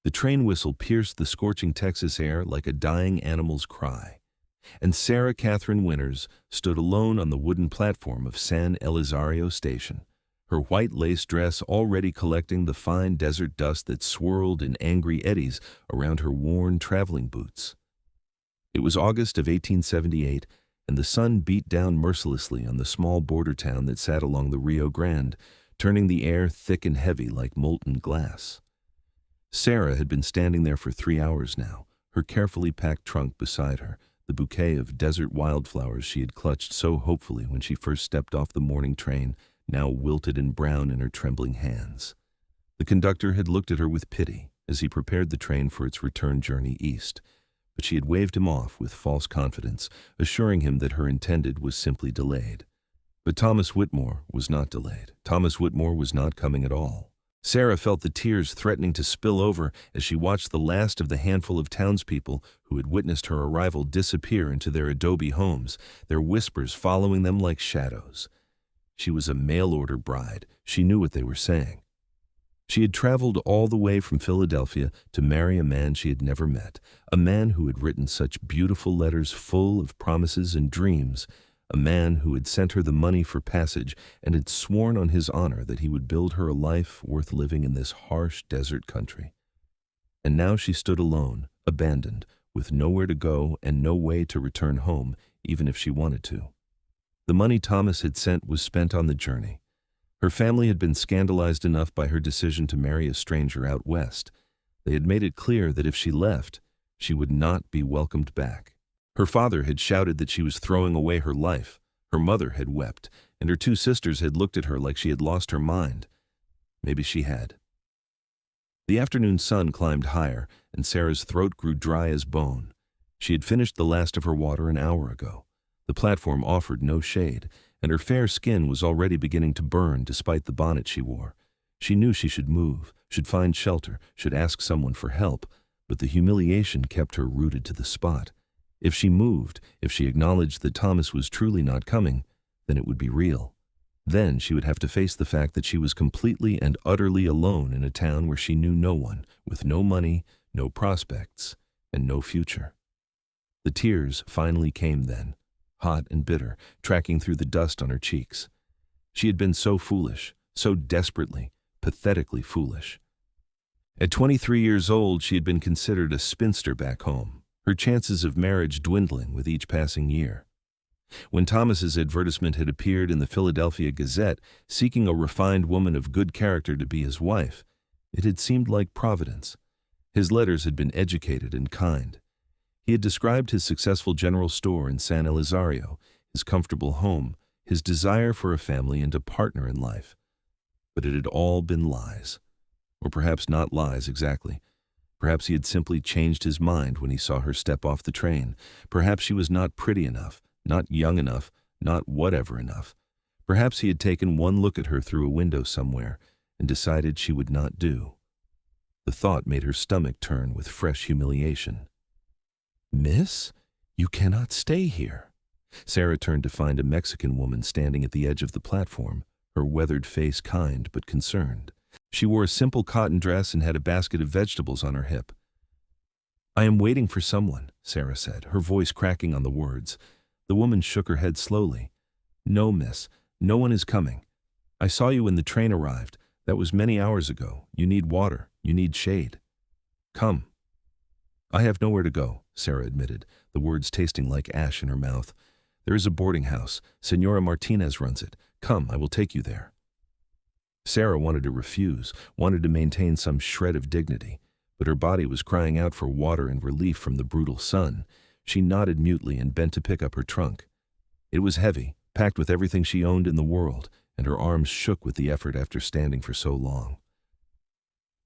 The train whistle pierced the scorching Texas air like a dying animal's cry, and Sarah Catherine Winters stood alone on the wooden platform of San Elizario station, her white lace dress already collecting the fine desert dust that swirled in angry eddies around her worn traveling boots. It was August of 1878, and the sun beat down mercilessly on the small border town that sat along the Rio Grande, turning the air thick and heavy like molten glass. Sarah had been standing there for 3 hours now, her carefully packed trunk beside her, the bouquet of desert wildflowers she had clutched so hopefully when she first stepped off the morning train, now wilted and brown in her trembling hands. The conductor had looked at her with pity as he prepared the train for its return journey east, but she had waved him off with false confidence, assuring him that her intended was simply delayed. But Thomas Whitmore was not delayed. Thomas Whitmore was not coming at all. Sarah felt the tears threatening to spill over as she watched the last of the handful of townspeople who had witnessed her arrival disappear into their adobe homes, their whispers following them like shadows. She was a mail-order bride. She knew what they were saying. She had traveled all the way from Philadelphia to marry a man she had never met, a man who had written such beautiful letters full of promises and dreams, a man who had sent her the money for passage and had sworn on his honor that he would build her a life worth living in this harsh desert country. And now she stood alone, abandoned, with nowhere to go and no way to return home, even if she wanted to. The money Thomas had sent was spent on the journey. Her family had been scandalized enough by her decision to marry a stranger out west. They had made it clear that if she left, she would not be welcomed back. Her father had shouted that she was throwing away her life. Her mother had wept, and her 2 sisters had looked at her like she had lost her mind. Maybe she had. The afternoon sun climbed higher, and Sarah's throat grew dry as bone. She had finished the last of her water an hour ago. The platform offered no shade, and her fair skin was already beginning to burn despite the bonnet she wore. She knew she should move, should find shelter, should ask someone for help, but the humiliation kept her rooted to the spot. If she moved, if she acknowledged that Thomas was truly not coming, then it would be real. Then she would have to face the fact that she was completely and utterly alone in a town where she knew no one, with no money, no prospects, and no future. The tears finally came then, hot and bitter, tracking through the dust on her cheeks. She had been so foolish, so desperately, pathetically foolish. At 23 years old, she had been considered a spinster back home, her chances of marriage dwindling with each passing year. When Thomas's advertisement had appeared in the Philadelphia Gazette seeking a refined woman of good character to be his wife, it had seemed like Providence. His letters had been educated and kind. He had described his successful general store in San Elizario, his comfortable home, his desire for a family and a partner in life. But it had all been lies. Or perhaps not lies exactly. Perhaps he had simply changed his mind when he saw her step off the train. Perhaps she was not pretty enough, not young enough, not whatever enough. Perhaps he had taken one look at her through a window somewhere and decided she would not do. The thought made her stomach turn with fresh humiliation. "Miss, you cannot stay here." Sarah turned to find a Mexican woman standing at the edge of the platform, her weathered face kind but concerned. She wore a simple cotton dress and had a basket of vegetables on her hip. "I am waiting for someone," Sarah said, her voice cracking on the words. The woman shook her head slowly. "No, miss, no one is coming. I saw you when the train arrived. That was many hours ago. You need water. You need shade. Come." "I have nowhere to go," Sarah admitted, the words tasting like ash in her mouth. "There is a boarding house. Senora Martinez runs it. Come, I will take you there." Sarah wanted to refuse, wanted to maintain some shred of dignity, but her body was crying out for water and relief from the brutal sun. She nodded mutely and bent to pick up her trunk. It was heavy, packed with everything she owned in the world, and her arms shook with the effort after standing for so long.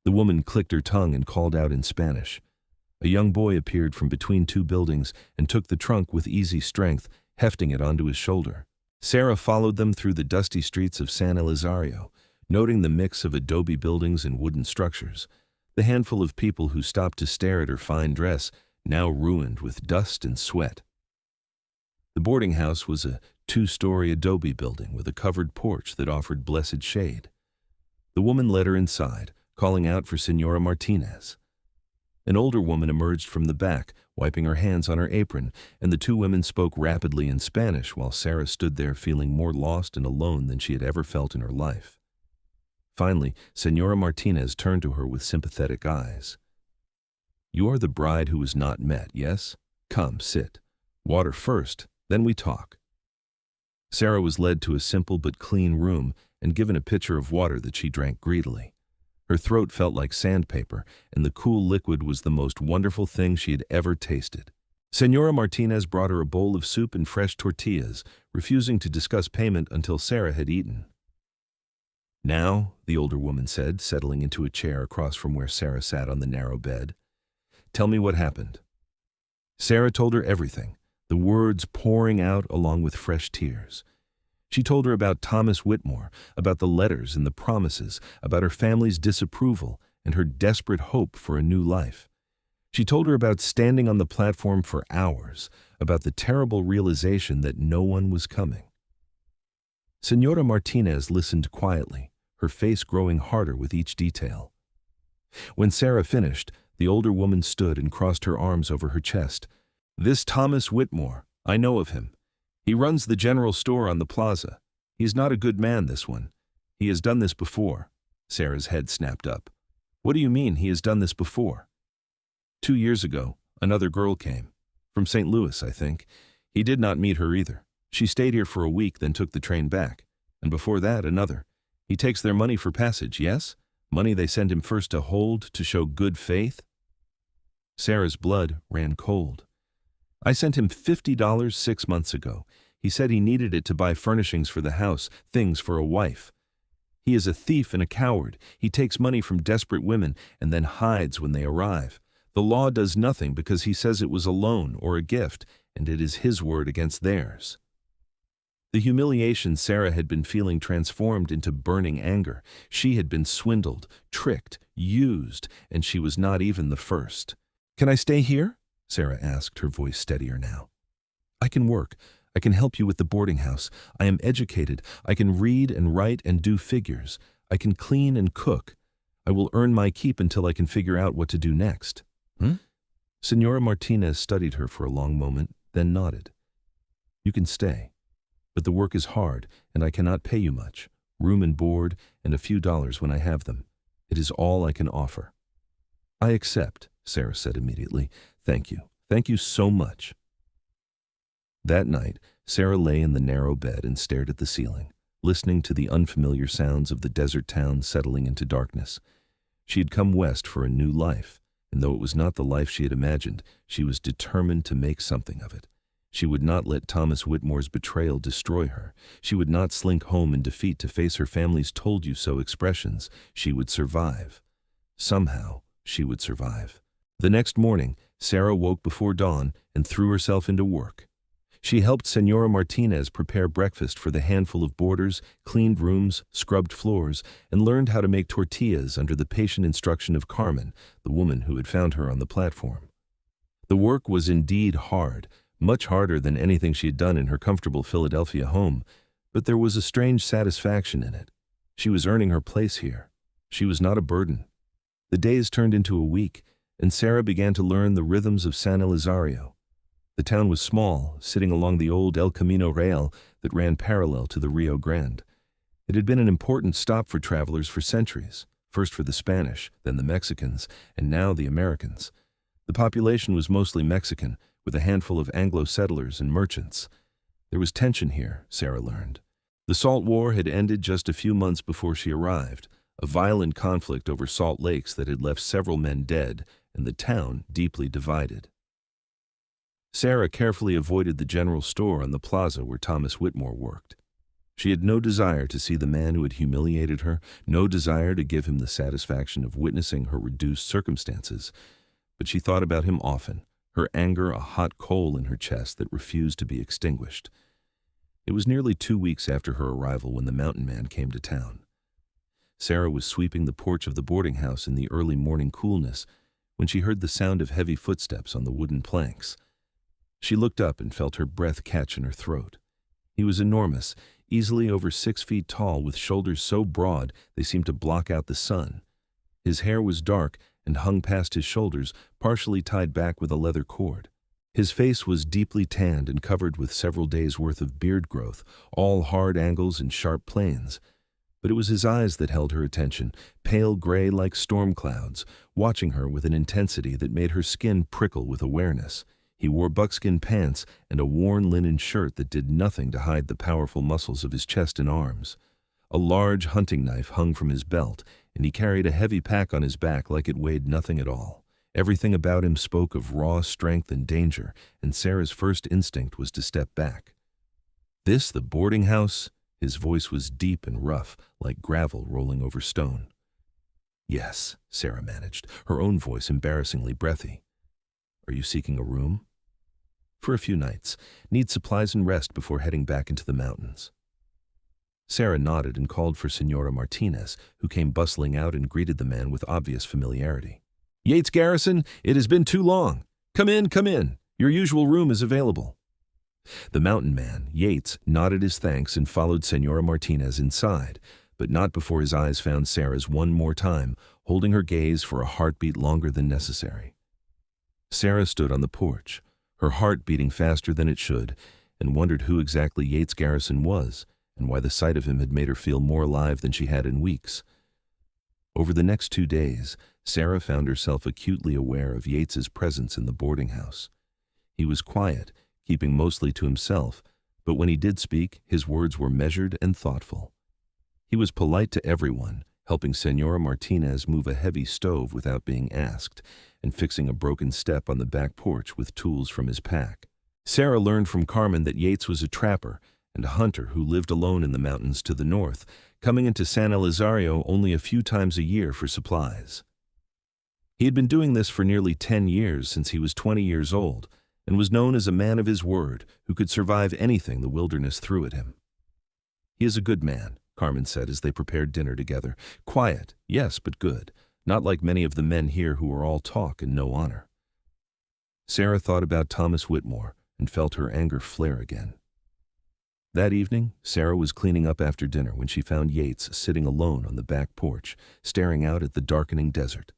The woman clicked her tongue and called out in Spanish. A young boy appeared from between 2 buildings and took the trunk with easy strength, hefting it onto his shoulder. Sarah followed them through the dusty streets of San Elizario, noting the mix of adobe buildings and wooden structures, the handful of people who stopped to stare at her fine dress, now ruined with dust and sweat. The boarding house was a 2-story adobe building with a covered porch that offered blessed shade. The woman led her inside, calling out for Senora Martinez. An older woman emerged from the back, wiping her hands on her apron, and the two women spoke rapidly in Spanish while Sarah stood there feeling more lost and alone than she had ever felt in her life. Finally, Senora Martinez turned to her with sympathetic eyes. "You are the bride who was not met, yes? Come, sit. Water first, then we talk." Sarah was led to a simple but clean room and given a pitcher of water that she drank greedily. Her throat felt like sandpaper, and the cool liquid was the most wonderful thing she had ever tasted. Senora Martinez brought her a bowl of soup and fresh tortillas, refusing to discuss payment until Sarah had eaten. "Now," the older woman said, settling into a chair across from where Sarah sat on the narrow bed, "tell me what happened." Sarah told her everything, the words pouring out along with fresh tears. She told her about Thomas Whitmore, about the letters and the promises, about her family's disapproval and her desperate hope for a new life. She told her about standing on the platform for hours, about the terrible realization that no one was coming. Senora Martinez listened quietly, her face growing harder with each detail. When Sarah finished, the older woman stood and crossed her arms over her chest. "This Thomas Whitmore, I know of him. He runs the general store on the plaza. He's not a good man, this one. He has done this before." Sarah's head snapped up. "What do you mean he has done this before?" 2 years ago, another girl came. From St. Louis, I think. He did not meet her either. She stayed here for a week, then took the train back. And before that, another. He takes their money for passage, yes? Money they send him first to hold, to show good faith? Sarah's blood ran cold. "I sent him $50 6 months ago. He said he needed it to buy furnishings for the house, things for a wife. He is a thief and a coward. He takes money from desperate women and then hides when they arrive. The law does nothing because he says it was a loan or a gift, and it is his word against theirs." The humiliation Sarah had been feeling transformed into burning anger. She had been swindled, tricked, used, and she was not even the first. "Can I stay here?" Sarah asked, her voice steadier now. "I can work. I can help you with the boarding house. I am educated. I can read and write and do figures. I can clean and cook. I will earn my keep until I can figure out what to do next." Senora Martinez studied her for a long moment, then nodded. "You can stay. But the work is hard, and I cannot pay you much. Room and board, and a few dollars when I have them. It is all I can offer." "I accept," Sarah said immediately. "Thank you. Thank you so much." That night, Sarah lay in the narrow bed and stared at the ceiling, listening to the unfamiliar sounds of the desert town settling into darkness. She had come west for a new life, and though it was not the life she had imagined, she was determined to make something of it. She would not let Thomas Whitmore's betrayal destroy her. She would not slink home in defeat to face her family's told-you-so expressions. She would survive. Somehow, she would survive. The next morning, Sarah woke before dawn and threw herself into work. She helped Senora Martinez prepare breakfast for the handful of boarders, cleaned rooms, scrubbed floors, and learned how to make tortillas under the patient instruction of Carmen, the woman who had found her on the platform. The work was indeed hard, much harder than anything she had done in her comfortable Philadelphia home, but there was a strange satisfaction in it. She was earning her place here. She was not a burden. The days turned into a week, and Sarah began to learn the rhythms of San Elizario. The town was small, sitting along the old El Camino Real that ran parallel to the Rio Grande. It had been an important stop for travelers for centuries, first for the Spanish, then the Mexicans, and now the Americans. The population was mostly Mexican, with a handful of Anglo settlers and merchants. There was tension here, Sarah learned. The Salt War had ended just a few months before she arrived, a violent conflict over salt lakes that had left several men dead and the town deeply divided. Sarah carefully avoided the general store on the plaza where Thomas Whitmore worked. She had no desire to see the man who had humiliated her, no desire to give him the satisfaction of witnessing her reduced circumstances, but she thought about him often, her anger a hot coal in her chest that refused to be extinguished. It was nearly 2 weeks after her arrival when the mountain man came to town. Sarah was sweeping the porch of the boarding house in the early morning coolness when she heard the sound of heavy footsteps on the wooden planks. She looked up and felt her breath catch in her throat. He was enormous, easily over 6 feet tall, with shoulders so broad they seemed to block out the sun. His hair was dark, and hung past his shoulders, partially tied back with a leather cord. His face was deeply tanned and covered with several days' worth of beard growth, all hard angles and sharp planes. But it was his eyes that held her attention, pale gray like storm clouds, watching her with an intensity that made her skin prickle with awareness. He wore buckskin pants and a worn linen shirt that did nothing to hide the powerful muscles of his chest and arms. A large hunting knife hung from his belt, and he carried a heavy pack on his back like it weighed nothing at all. Everything about him spoke of raw strength and danger, and Sarah's first instinct was to step back. "This the boarding house?" His voice was deep and rough, like gravel rolling over stone. "Yes," Sarah managed, her own voice embarrassingly breathy. "Are you seeking a room?" "For a few nights. Need supplies and rest before heading back into the mountains." Sarah nodded and called for Senora Martinez, who came bustling out and greeted the man with obvious familiarity. "Yates Garrison, it has been too long. Come in, come in. Your usual room is available." The mountain man, Yates, nodded his thanks and followed Senora Martinez inside, but not before his eyes found Sarah's one more time, holding her gaze for a heartbeat longer than necessary. Sarah stood on the porch, her heart beating faster than it should, and wondered who exactly Yates Garrison was, and why the sight of him had made her feel more alive than she had in weeks. Over the next 2 days, Sarah found herself acutely aware of Yates's presence in the boarding house. He was quiet, keeping mostly to himself, but when he did speak, his words were measured and thoughtful. He was polite to everyone, helping Senora Martinez move a heavy stove without being asked, and fixing a broken step on the back porch with tools from his pack. Sarah learned from Carmen that Yates was a trapper and a hunter who lived alone in the mountains to the north, coming into San Elizario only a few times a year for supplies. He had been doing this for nearly 10 years since he was 20 years old, and was known as a man of his word who could survive anything the wilderness threw at him. "He is a good man," Carmen said as they prepared dinner together. "Quiet, yes, but good. Not like many of the men here who are all talk and no honor." Sarah thought about Thomas Whitmore and felt her anger flare again. That evening, Sarah was cleaning up after dinner when she found Yates sitting alone on the back porch, staring out at the darkening desert.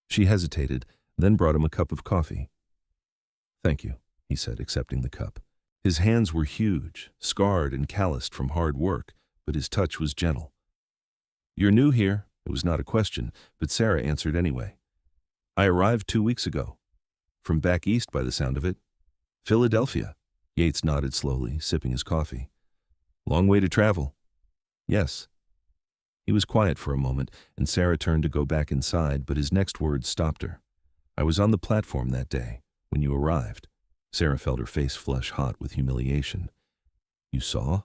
She hesitated, then brought him a cup of coffee. "Thank you," he said, accepting the cup. His hands were huge, scarred and calloused from hard work, but his touch was gentle. "You're new here." It was not a question, but Sarah answered anyway. "I arrived 2 weeks ago. From back east by the sound of it." "Philadelphia." Yates nodded slowly, sipping his coffee. "Long way to travel." "Yes." He was quiet for a moment, and Sarah turned to go back inside, but his next words stopped her. "I was on the platform that day, when you arrived." Sarah felt her face flush hot with humiliation. "You saw?"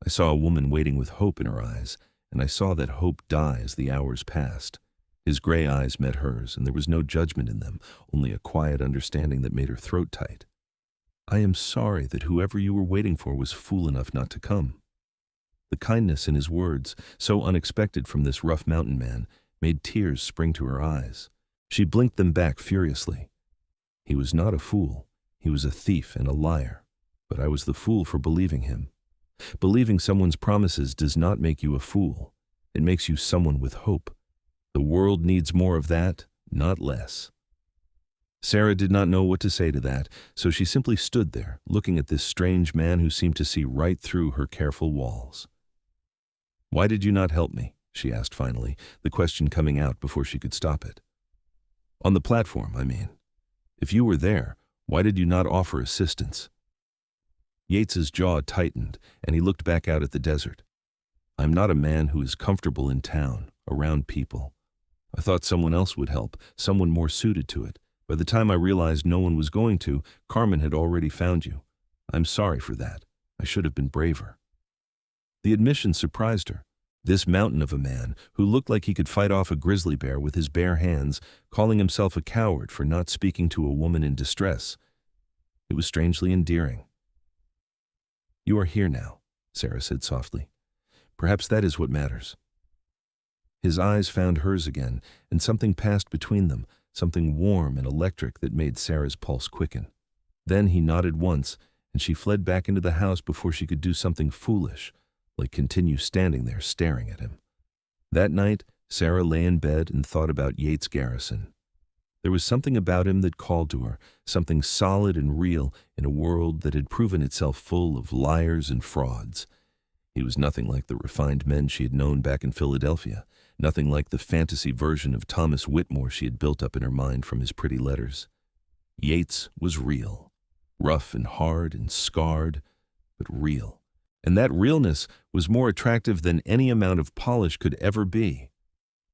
"I saw a woman waiting with hope in her eyes, and I saw that hope die as the hours passed." His gray eyes met hers, and there was no judgment in them, only a quiet understanding that made her throat tight. "I am sorry that whoever you were waiting for was fool enough not to come." The kindness in his words, so unexpected from this rough mountain man, made tears spring to her eyes. She blinked them back furiously. "He was not a fool. He was a thief and a liar. But I was the fool for believing him. Believing someone's promises does not make you a fool. It makes you someone with hope. The world needs more of that, not less." Sarah did not know what to say to that, so she simply stood there, looking at this strange man who seemed to see right through her careful walls. "Why did you not help me?" she asked finally, the question coming out before she could stop it. "On the platform, I mean. If you were there, why did you not offer assistance?" Yates's jaw tightened, and he looked back out at the desert. "I'm not a man who is comfortable in town, around people. I thought someone else would help, someone more suited to it. By the time I realized no one was going to, Carmen had already found you. I'm sorry for that. I should have been braver." The admission surprised her. This mountain of a man, who looked like he could fight off a grizzly bear with his bare hands, calling himself a coward for not speaking to a woman in distress. It was strangely endearing. "You are here now," Sarah said softly. "Perhaps that is what matters." His eyes found hers again, and something passed between them, something warm and electric that made Sarah's pulse quicken. Then he nodded once, and she fled back into the house before she could do something foolish, like continue standing there staring at him. That night, Sarah lay in bed and thought about Yates Garrison. There was something about him that called to her, something solid and real in a world that had proven itself full of liars and frauds. He was nothing like the refined men she had known back in Philadelphia, nothing like the fantasy version of Thomas Whitmore she had built up in her mind from his pretty letters. Yates was real, rough and hard and scarred, but real. And that realness was more attractive than any amount of polish could ever be.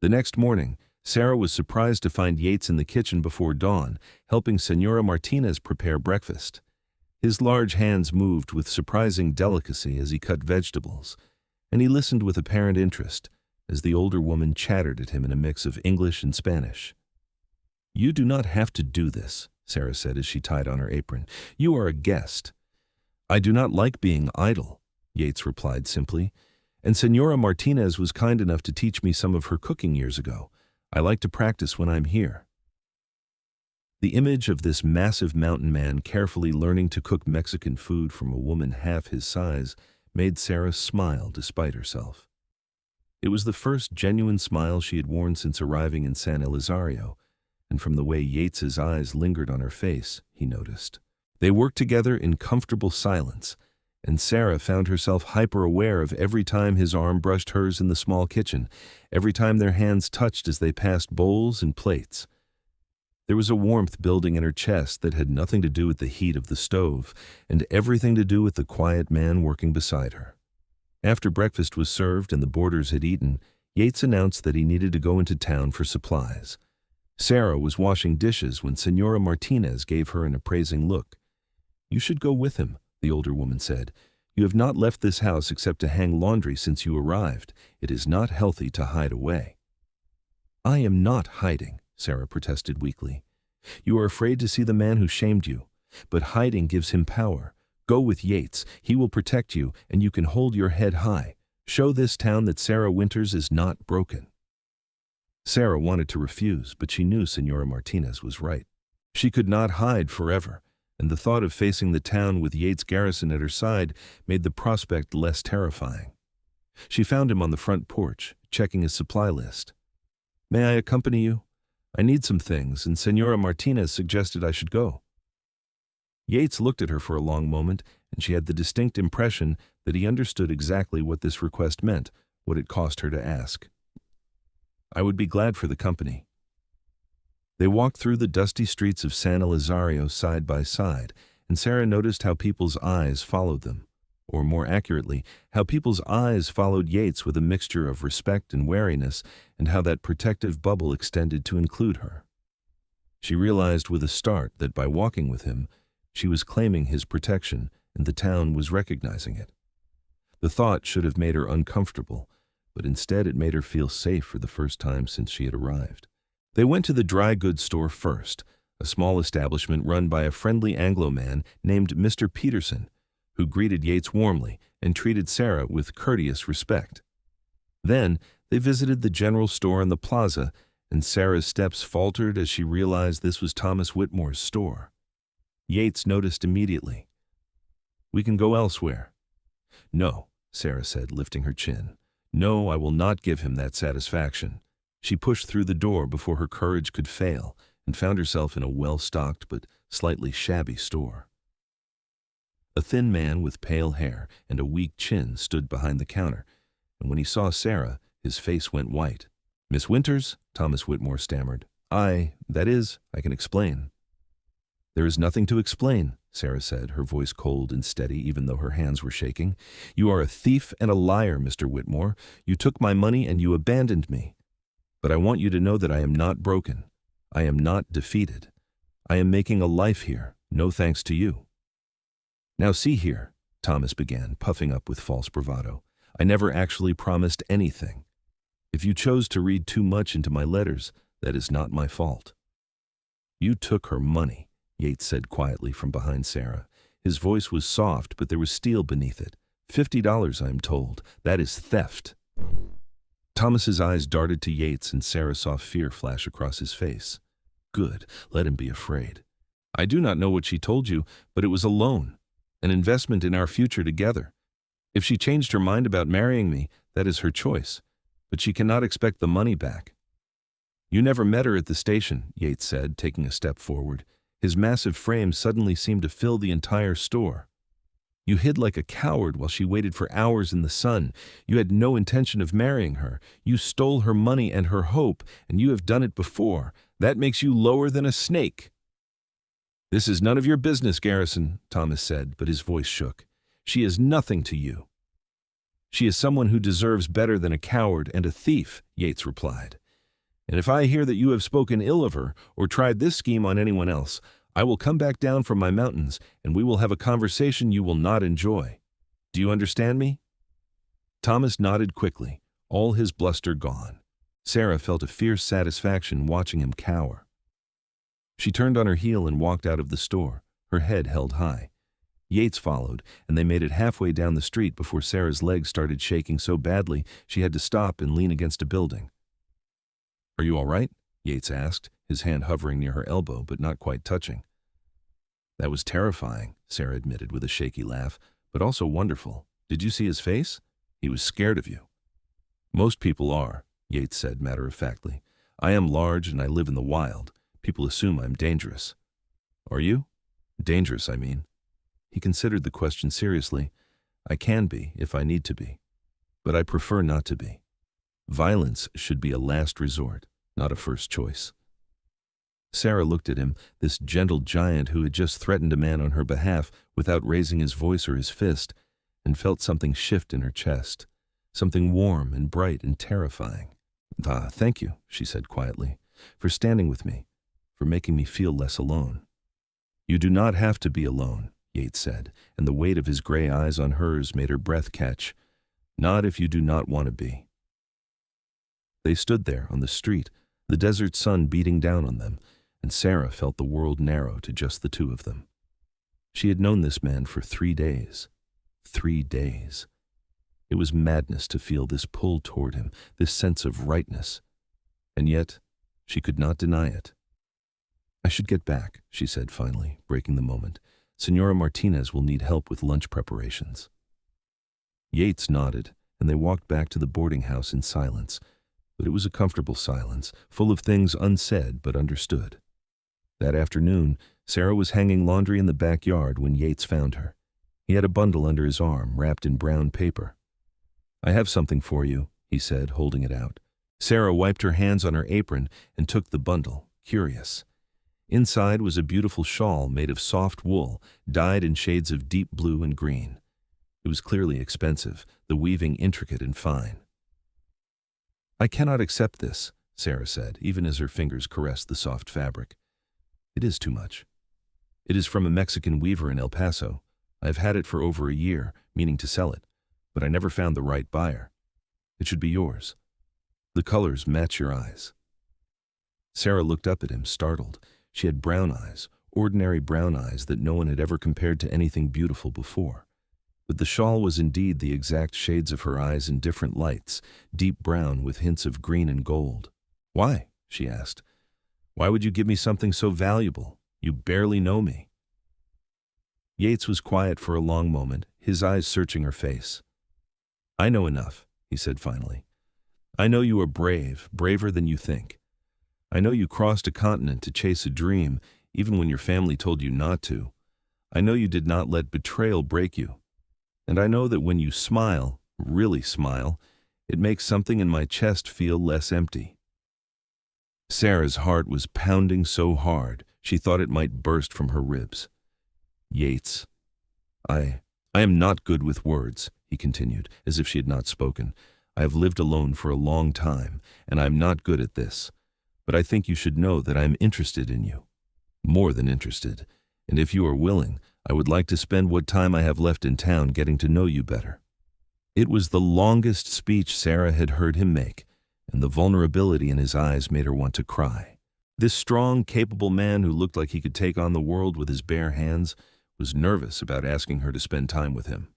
The next morning, Sarah was surprised to find Yates in the kitchen before dawn, helping Señora Martinez prepare breakfast. His large hands moved with surprising delicacy as he cut vegetables, and he listened with apparent interest as the older woman chattered at him in a mix of English and Spanish. "You do not have to do this," Sarah said as she tied on her apron. "You are a guest." "I do not like being idle," Yates replied simply, "and Señora Martinez was kind enough to teach me some of her cooking years ago. I like to practice when I'm here." The image of this massive mountain man carefully learning to cook Mexican food from a woman half his size made Sarah smile despite herself. It was the first genuine smile she had worn since arriving in San Elizario, and from the way Yates's eyes lingered on her face, he noticed. They worked together in comfortable silence, and Sarah found herself hyper-aware of every time his arm brushed hers in the small kitchen, every time their hands touched as they passed bowls and plates. There was a warmth building in her chest that had nothing to do with the heat of the stove, and everything to do with the quiet man working beside her. After breakfast was served and the boarders had eaten, Yates announced that he needed to go into town for supplies. Sarah was washing dishes when Señora Martinez gave her an appraising look. "You should go with him," the older woman said. "You have not left this house except to hang laundry since you arrived. It is not healthy to hide away." "I am not hiding," Sarah protested weakly. "You are afraid to see the man who shamed you, but hiding gives him power. Go with Yates. He will protect you, and you can hold your head high. Show this town that Sarah Winters is not broken." Sarah wanted to refuse, but she knew Señora Martinez was right. She could not hide forever, and the thought of facing the town with Yates Garrison at her side made the prospect less terrifying. She found him on the front porch, checking his supply list. "May I accompany you? I need some things, and Señora Martinez suggested I should go." Yates looked at her for a long moment, and she had the distinct impression that he understood exactly what this request meant, what it cost her to ask. "I would be glad for the company." They walked through the dusty streets of San Elizario side by side, and Sarah noticed how people's eyes followed them, or more accurately, how people's eyes followed Yates with a mixture of respect and wariness, and how that protective bubble extended to include her. She realized with a start that by walking with him, she was claiming his protection, and the town was recognizing it. The thought should have made her uncomfortable, but instead it made her feel safe for the first time since she had arrived. They went to the dry goods store first, a small establishment run by a friendly Anglo man named Mr. Peterson, who greeted Yates warmly and treated Sarah with courteous respect. Then they visited the general store in the plaza, and Sarah's steps faltered as she realized this was Thomas Whitmore's store. Yates noticed immediately. "We can go elsewhere." "No," Sarah said, lifting her chin. "No, I will not give him that satisfaction." She pushed through the door before her courage could fail and found herself in a well-stocked but slightly shabby store. A thin man with pale hair and a weak chin stood behind the counter, and when he saw Sarah, his face went white. "Miss Winters?" Thomas Whitmore stammered. I can explain." "There is nothing to explain," Sarah said, her voice cold and steady even though her hands were shaking. "You are a thief and a liar, Mr. Whitmore. You took my money and you abandoned me. But I want you to know that I am not broken. I am not defeated. I am making a life here, no thanks to you." "Now see here," Thomas began, puffing up with false bravado. "I never actually promised anything. If you chose to read too much into my letters, that is not my fault." "You took her money," Yates said quietly from behind Sarah. His voice was soft, but there was steel beneath it. $50, I'm told. That is theft." Thomas's eyes darted to Yates, and Sarah saw fear flash across his face. "Good, let him be afraid. I do not know what she told you, but it was a loan, an investment in our future together. If she changed her mind about marrying me, that is her choice. but she cannot expect the money back. You never met her at the station, Yates said, taking a step forward. His massive frame suddenly seemed to fill the entire store. You hid like a coward while she waited for hours in the sun. You had no intention of marrying her. You stole her money and her hope, and you have done it before. That makes you lower than a snake. This is none of your business, Garrison, Thomas said, but his voice shook. She is nothing to you. She is someone who deserves better than a coward and a thief, Yates replied. And if I hear that you have spoken ill of her or tried this scheme on anyone else, I will come back down from my mountains and we will have a conversation you will not enjoy. Do you understand me? Thomas nodded quickly, all his bluster gone. Sarah felt a fierce satisfaction watching him cower. She turned on her heel and walked out of the store, her head held high. Yates followed, and they made it halfway down the street before Sarah's legs started shaking so badly she had to stop and lean against a building. Are you all right? Yates asked, his hand hovering near her elbow but not quite touching. That was terrifying, Sarah admitted with a shaky laugh, but also wonderful. Did you see his face? He was scared of you. Most people are, Yates said matter-of-factly. I am large and I live in the wild. People assume I'm dangerous. Are you? Dangerous, I mean. He considered the question seriously. I can be, if I need to be. But I prefer not to be. Violence should be a last resort, not a first choice. Sarah looked at him, this gentle giant who had just threatened a man on her behalf without raising his voice or his fist, and felt something shift in her chest, something warm and bright and terrifying. Thank you, she said quietly, for standing with me, for making me feel less alone. You do not have to be alone, Yates said, and the weight of his gray eyes on hers made her breath catch. Not if you do not want to be. They stood there on the street, the desert sun beating down on them, and Sarah felt the world narrow to just the two of them. She had known this man for 3 days. 3 days. It was madness to feel this pull toward him, this sense of rightness. And yet, she could not deny it. I should get back, she said finally, breaking the moment. Senora Martinez will need help with lunch preparations. Yates nodded, and they walked back to the boarding house in silence. But it was a comfortable silence, full of things unsaid but understood. That afternoon, Sarah was hanging laundry in the backyard when Yates found her. He had a bundle under his arm, wrapped in brown paper. I have something for you, he said, holding it out. Sarah wiped her hands on her apron and took the bundle, curious. Inside was a beautiful shawl made of soft wool, dyed in shades of deep blue and green. It was clearly expensive, the weaving intricate and fine. I cannot accept this, Sarah said, even as her fingers caressed the soft fabric. It is too much. It is from a Mexican weaver in El Paso. I have had it for over a year, meaning to sell it, but I never found the right buyer. It should be yours. The colors match your eyes. Sarah looked up at him, startled. She had brown eyes, ordinary brown eyes that no one had ever compared to anything beautiful before. But the shawl was indeed the exact shades of her eyes in different lights, deep brown with hints of green and gold. Why? She asked. Why would you give me something so valuable? You barely know me. Yates was quiet for a long moment, his eyes searching her face. I know enough, he said finally. I know you are brave, braver than you think. I know you crossed a continent to chase a dream, even when your family told you not to. I know you did not let betrayal break you. And I know that when you smile, really smile, it makes something in my chest feel less empty. Sarah's heart was pounding so hard, she thought it might burst from her ribs. Yates. I am not good with words, he continued, as if she had not spoken. I have lived alone for a long time, and I am not good at this. But I think you should know that I am interested in you. More than interested. And if you are willing, I would like to spend what time I have left in town getting to know you better. It was the longest speech Sarah had heard him make, and the vulnerability in his eyes made her want to cry. This strong, capable man who looked like he could take on the world with his bare hands was nervous about asking her to spend time with him.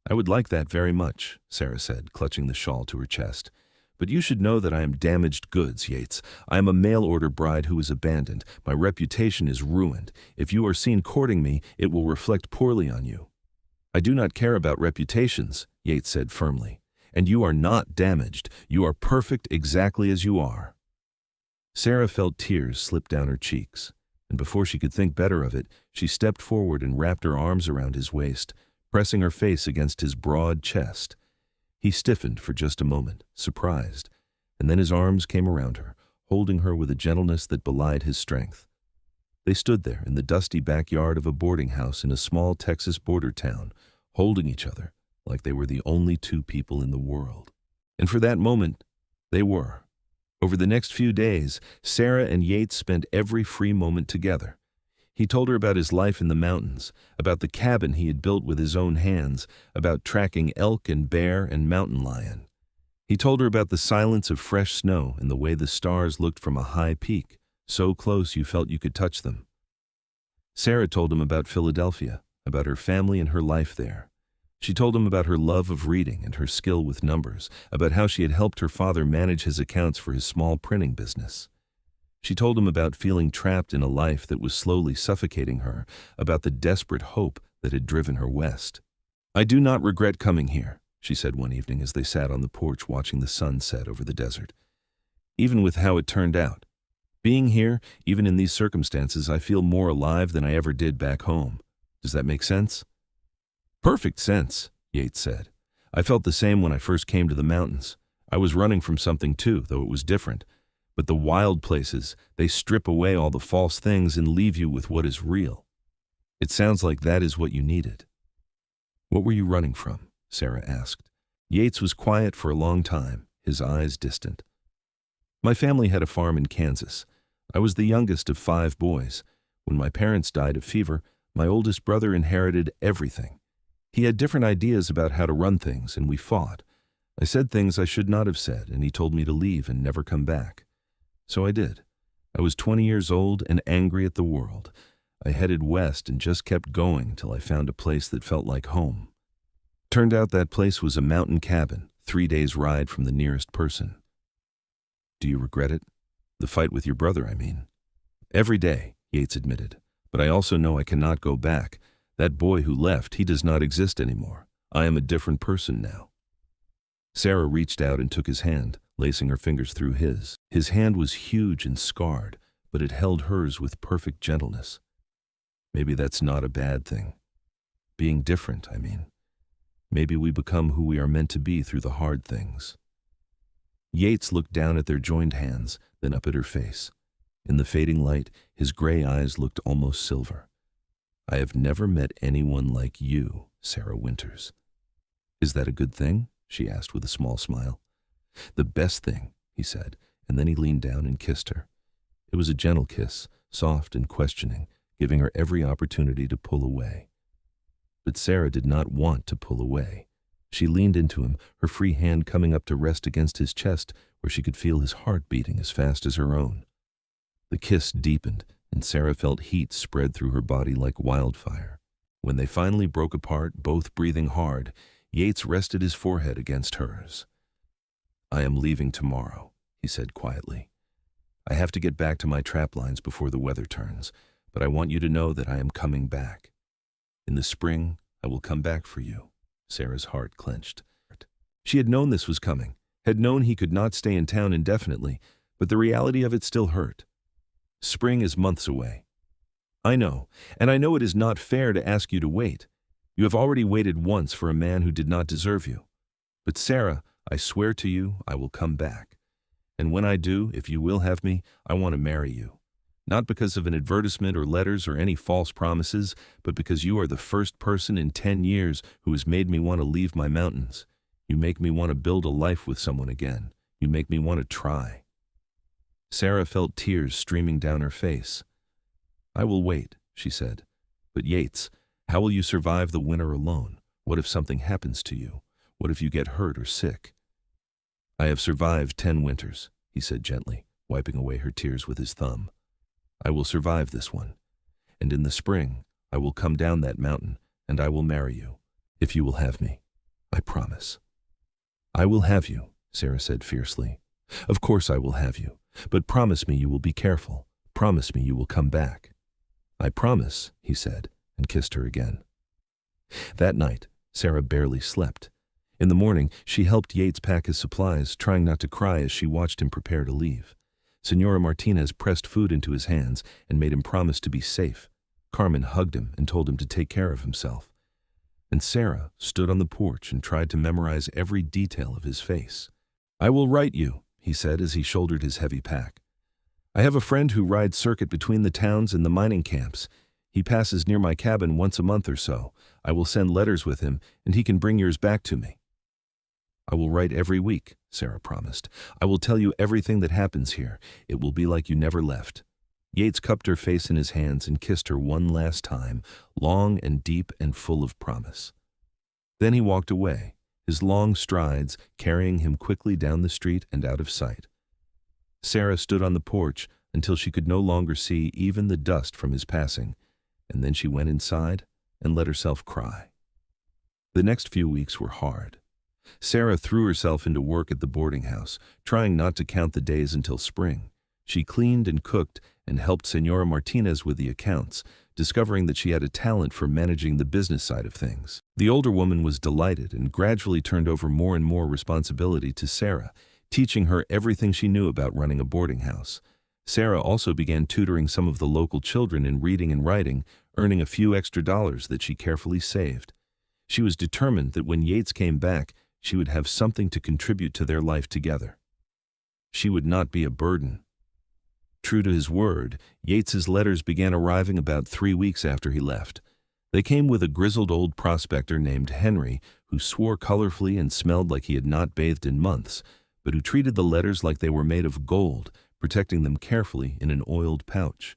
I would like that very much, Sarah said, clutching the shawl to her chest. But you should know that I am damaged goods, Yates. I am a mail-order bride who is abandoned. My reputation is ruined. If you are seen courting me, it will reflect poorly on you. I do not care about reputations, Yates said firmly. And you are not damaged. You are perfect exactly as you are." Sarah felt tears slip down her cheeks, and before she could think better of it, she stepped forward and wrapped her arms around his waist, pressing her face against his broad chest. He stiffened for just a moment, surprised, and then his arms came around her, holding her with a gentleness that belied his strength. They stood there in the dusty backyard of a boarding house in a small Texas border town, holding each other like they were the only two people in the world. And for that moment, they were. Over the next few days, Sarah and Yates spent every free moment together. He told her about his life in the mountains, about the cabin he had built with his own hands, about tracking elk and bear and mountain lion. He told her about the silence of fresh snow and the way the stars looked from a high peak, so close you felt you could touch them. Sarah told him about Philadelphia, about her family and her life there. She told him about her love of reading and her skill with numbers, about how she had helped her father manage his accounts for his small printing business. She told him about feeling trapped in a life that was slowly suffocating her, about the desperate hope that had driven her west. "I do not regret coming here," she said one evening as they sat on the porch watching the sun set over the desert. "Even with how it turned out. Being here, even in these circumstances, I feel more alive than I ever did back home. Does that make sense?" "Perfect sense," Yates said. "I felt the same when I first came to the mountains. I was running from something too, though it was different. But the wild places, they strip away all the false things and leave you with what is real. It sounds like that is what you needed." "What were you running from?" Sarah asked. Yates was quiet for a long time, his eyes distant. "My family had a farm in Kansas. I was the youngest of 5 boys. When my parents died of fever, my oldest brother inherited everything. He had different ideas about how to run things, and we fought. I said things I should not have said, and he told me to leave and never come back. So I did. I was 20 years old and angry at the world. I headed west and just kept going till I found a place that felt like home. Turned out that place was a mountain cabin, 3 days' ride from the nearest person." "Do you regret it? The fight with your brother, I mean." "Every day," Yates admitted. "But I also know I cannot go back. That boy who left, he does not exist anymore. I am a different person now." Sarah reached out and took his hand, lacing her fingers through his. His hand was huge and scarred, but it held hers with perfect gentleness. "Maybe that's not a bad thing. Being different, I mean. Maybe we become who we are meant to be through the hard things." Yates looked down at their joined hands, then up at her face. In the fading light, his gray eyes looked almost silver. "I have never met anyone like you, Sarah Winters." "Is that a good thing?" she asked with a small smile. "The best thing," he said, and then he leaned down and kissed her. It was a gentle kiss, soft and questioning, giving her every opportunity to pull away. But Sarah did not want to pull away. She leaned into him, her free hand coming up to rest against his chest where she could feel his heart beating as fast as her own. The kiss deepened, and Sarah felt heat spread through her body like wildfire. When they finally broke apart, both breathing hard, Yates rested his forehead against hers. "I am leaving tomorrow," he said quietly. "I have to get back to my trap lines before the weather turns, but I want you to know that I am coming back. In the spring, I will come back for you." Sarah's heart clenched. She had known this was coming, had known he could not stay in town indefinitely, but the reality of it still hurt. Spring is months away. "I know, and I know it is not fair to ask you to wait. You have already waited once for a man who did not deserve you. But Sarah, I swear to you, I will come back. And when I do, if you will have me, I want to marry you. Not because of an advertisement or letters or any false promises, but because you are the first person in 10 years who has made me want to leave my mountains. You make me want to build a life with someone again. You make me want to try." Sarah felt tears streaming down her face. "I will wait," she said. "But Yates, how will you survive the winter alone? What if something happens to you? What if you get hurt or sick?" "I have survived 10 winters," he said gently, wiping away her tears with his thumb. "I will survive this one. And in the spring, I will come down that mountain, and I will marry you, if you will have me. I promise." "I will have you," Sarah said fiercely. "Of course I will have you. But promise me you will be careful. Promise me you will come back." "I promise," he said, and kissed her again. That night, Sarah barely slept. In the morning, she helped Yates pack his supplies, trying not to cry as she watched him prepare to leave. Senora Martinez pressed food into his hands and made him promise to be safe. Carmen hugged him and told him to take care of himself. And Sarah stood on the porch and tried to memorize every detail of his face. "I will write you," he said as he shouldered his heavy pack. "I have a friend who rides circuit between the towns and the mining camps. He passes near my cabin once a month or so. I will send letters with him, and he can bring yours back to me." "I will write every week," Sarah promised. "I will tell you everything that happens here. It will be like you never left." Yates cupped her face in his hands and kissed her one last time, long and deep and full of promise. Then he walked away, his long strides carrying him quickly down the street and out of sight. Sarah stood on the porch until she could no longer see even the dust from his passing, and then she went inside and let herself cry. The next few weeks were hard. Sarah threw herself into work at the boarding house, trying not to count the days until spring. She cleaned and cooked and helped Senora Martinez with the accounts, discovering that she had a talent for managing the business side of things. The older woman was delighted and gradually turned over more and more responsibility to Sarah, teaching her everything she knew about running a boarding house. Sarah also began tutoring some of the local children in reading and writing, earning a few extra dollars that she carefully saved. She was determined that when Yates came back, she would have something to contribute to their life together. She would not be a burden. True to his word, Yates's letters began arriving about 3 weeks after he left. They came with a grizzled old prospector named Henry, who swore colorfully and smelled like he had not bathed in months, but who treated the letters like they were made of gold, protecting them carefully in an oiled pouch.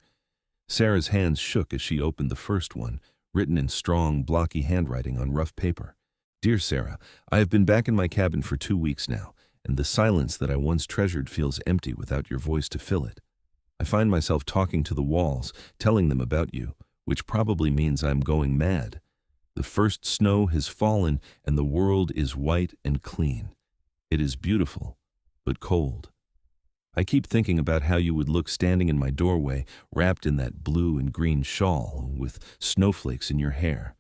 Sarah's hands shook as she opened the first one, written in strong, blocky handwriting on rough paper. "Dear Sarah, I have been back in my cabin for 2 weeks now, and the silence that I once treasured feels empty without your voice to fill it. I find myself talking to the walls, telling them about you, which probably means I am going mad. The first snow has fallen, and the world is white and clean. It is beautiful, but cold. I keep thinking about how you would look standing in my doorway, wrapped in that blue and green shawl, with snowflakes in your hair.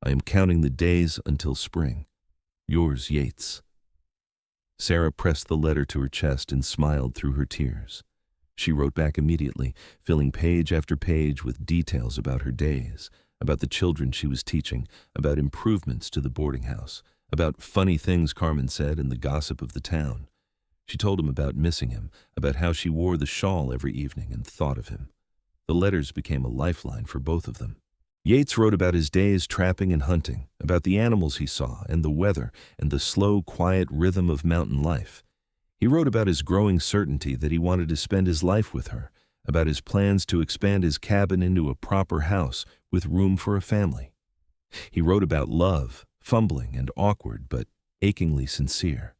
I am counting the days until spring. Yours, Yates." Sarah pressed the letter to her chest and smiled through her tears. She wrote back immediately, filling page after page with details about her days, about the children she was teaching, about improvements to the boarding house, about funny things Carmen said and the gossip of the town. She told him about missing him, about how she wore the shawl every evening and thought of him. The letters became a lifeline for both of them. Yates wrote about his days trapping and hunting, about the animals he saw and the weather and the slow, quiet rhythm of mountain life. He wrote about his growing certainty that he wanted to spend his life with her, about his plans to expand his cabin into a proper house with room for a family. He wrote about love, fumbling and awkward, but achingly sincere.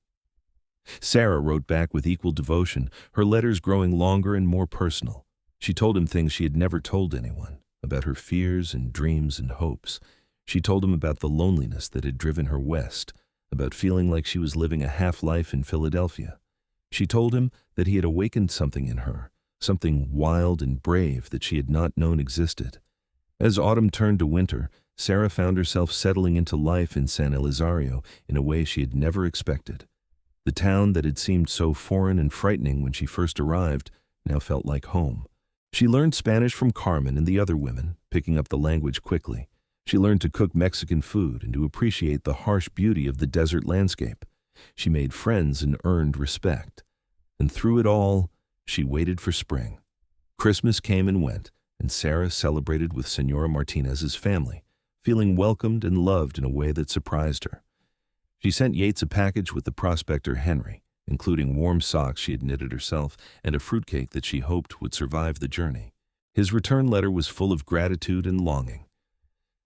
Sarah wrote back with equal devotion, her letters growing longer and more personal. She told him things she had never told anyone, about her fears and dreams and hopes. She told him about the loneliness that had driven her west, about feeling like she was living a half-life in Philadelphia. She told him that he had awakened something in her, something wild and brave that she had not known existed. As autumn turned to winter, Sarah found herself settling into life in San Elizario in a way she had never expected. The town that had seemed so foreign and frightening when she first arrived now felt like home. She learned Spanish from Carmen and the other women, picking up the language quickly. She learned to cook Mexican food and to appreciate the harsh beauty of the desert landscape. She made friends and earned respect. And through it all, she waited for spring. Christmas came and went, and Sarah celebrated with Senora Martinez's family, feeling welcomed and loved in a way that surprised her. She sent Yates a package with the prospector Henry, including warm socks she had knitted herself and a fruitcake that she hoped would survive the journey. His return letter was full of gratitude and longing.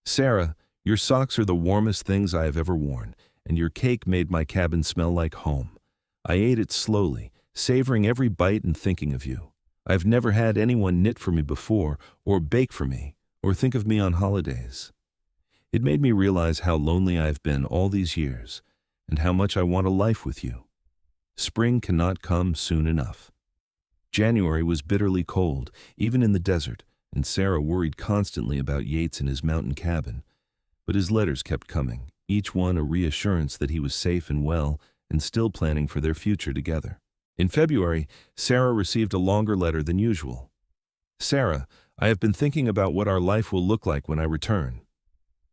"Sarah, your socks are the warmest things I have ever worn, and your cake made my cabin smell like home. I ate it slowly, savoring every bite and thinking of you. I've never had anyone knit for me before, or bake for me, or think of me on holidays. It made me realize how lonely I've been all these years, and how much I want a life with you. Spring cannot come soon enough." January was bitterly cold, even in the desert, and Sarah worried constantly about Yates and his mountain cabin. But his letters kept coming, each one a reassurance that he was safe and well and still planning for their future together. In February, Sarah received a longer letter than usual. Sarah, I have been thinking about what our life will look like when I return.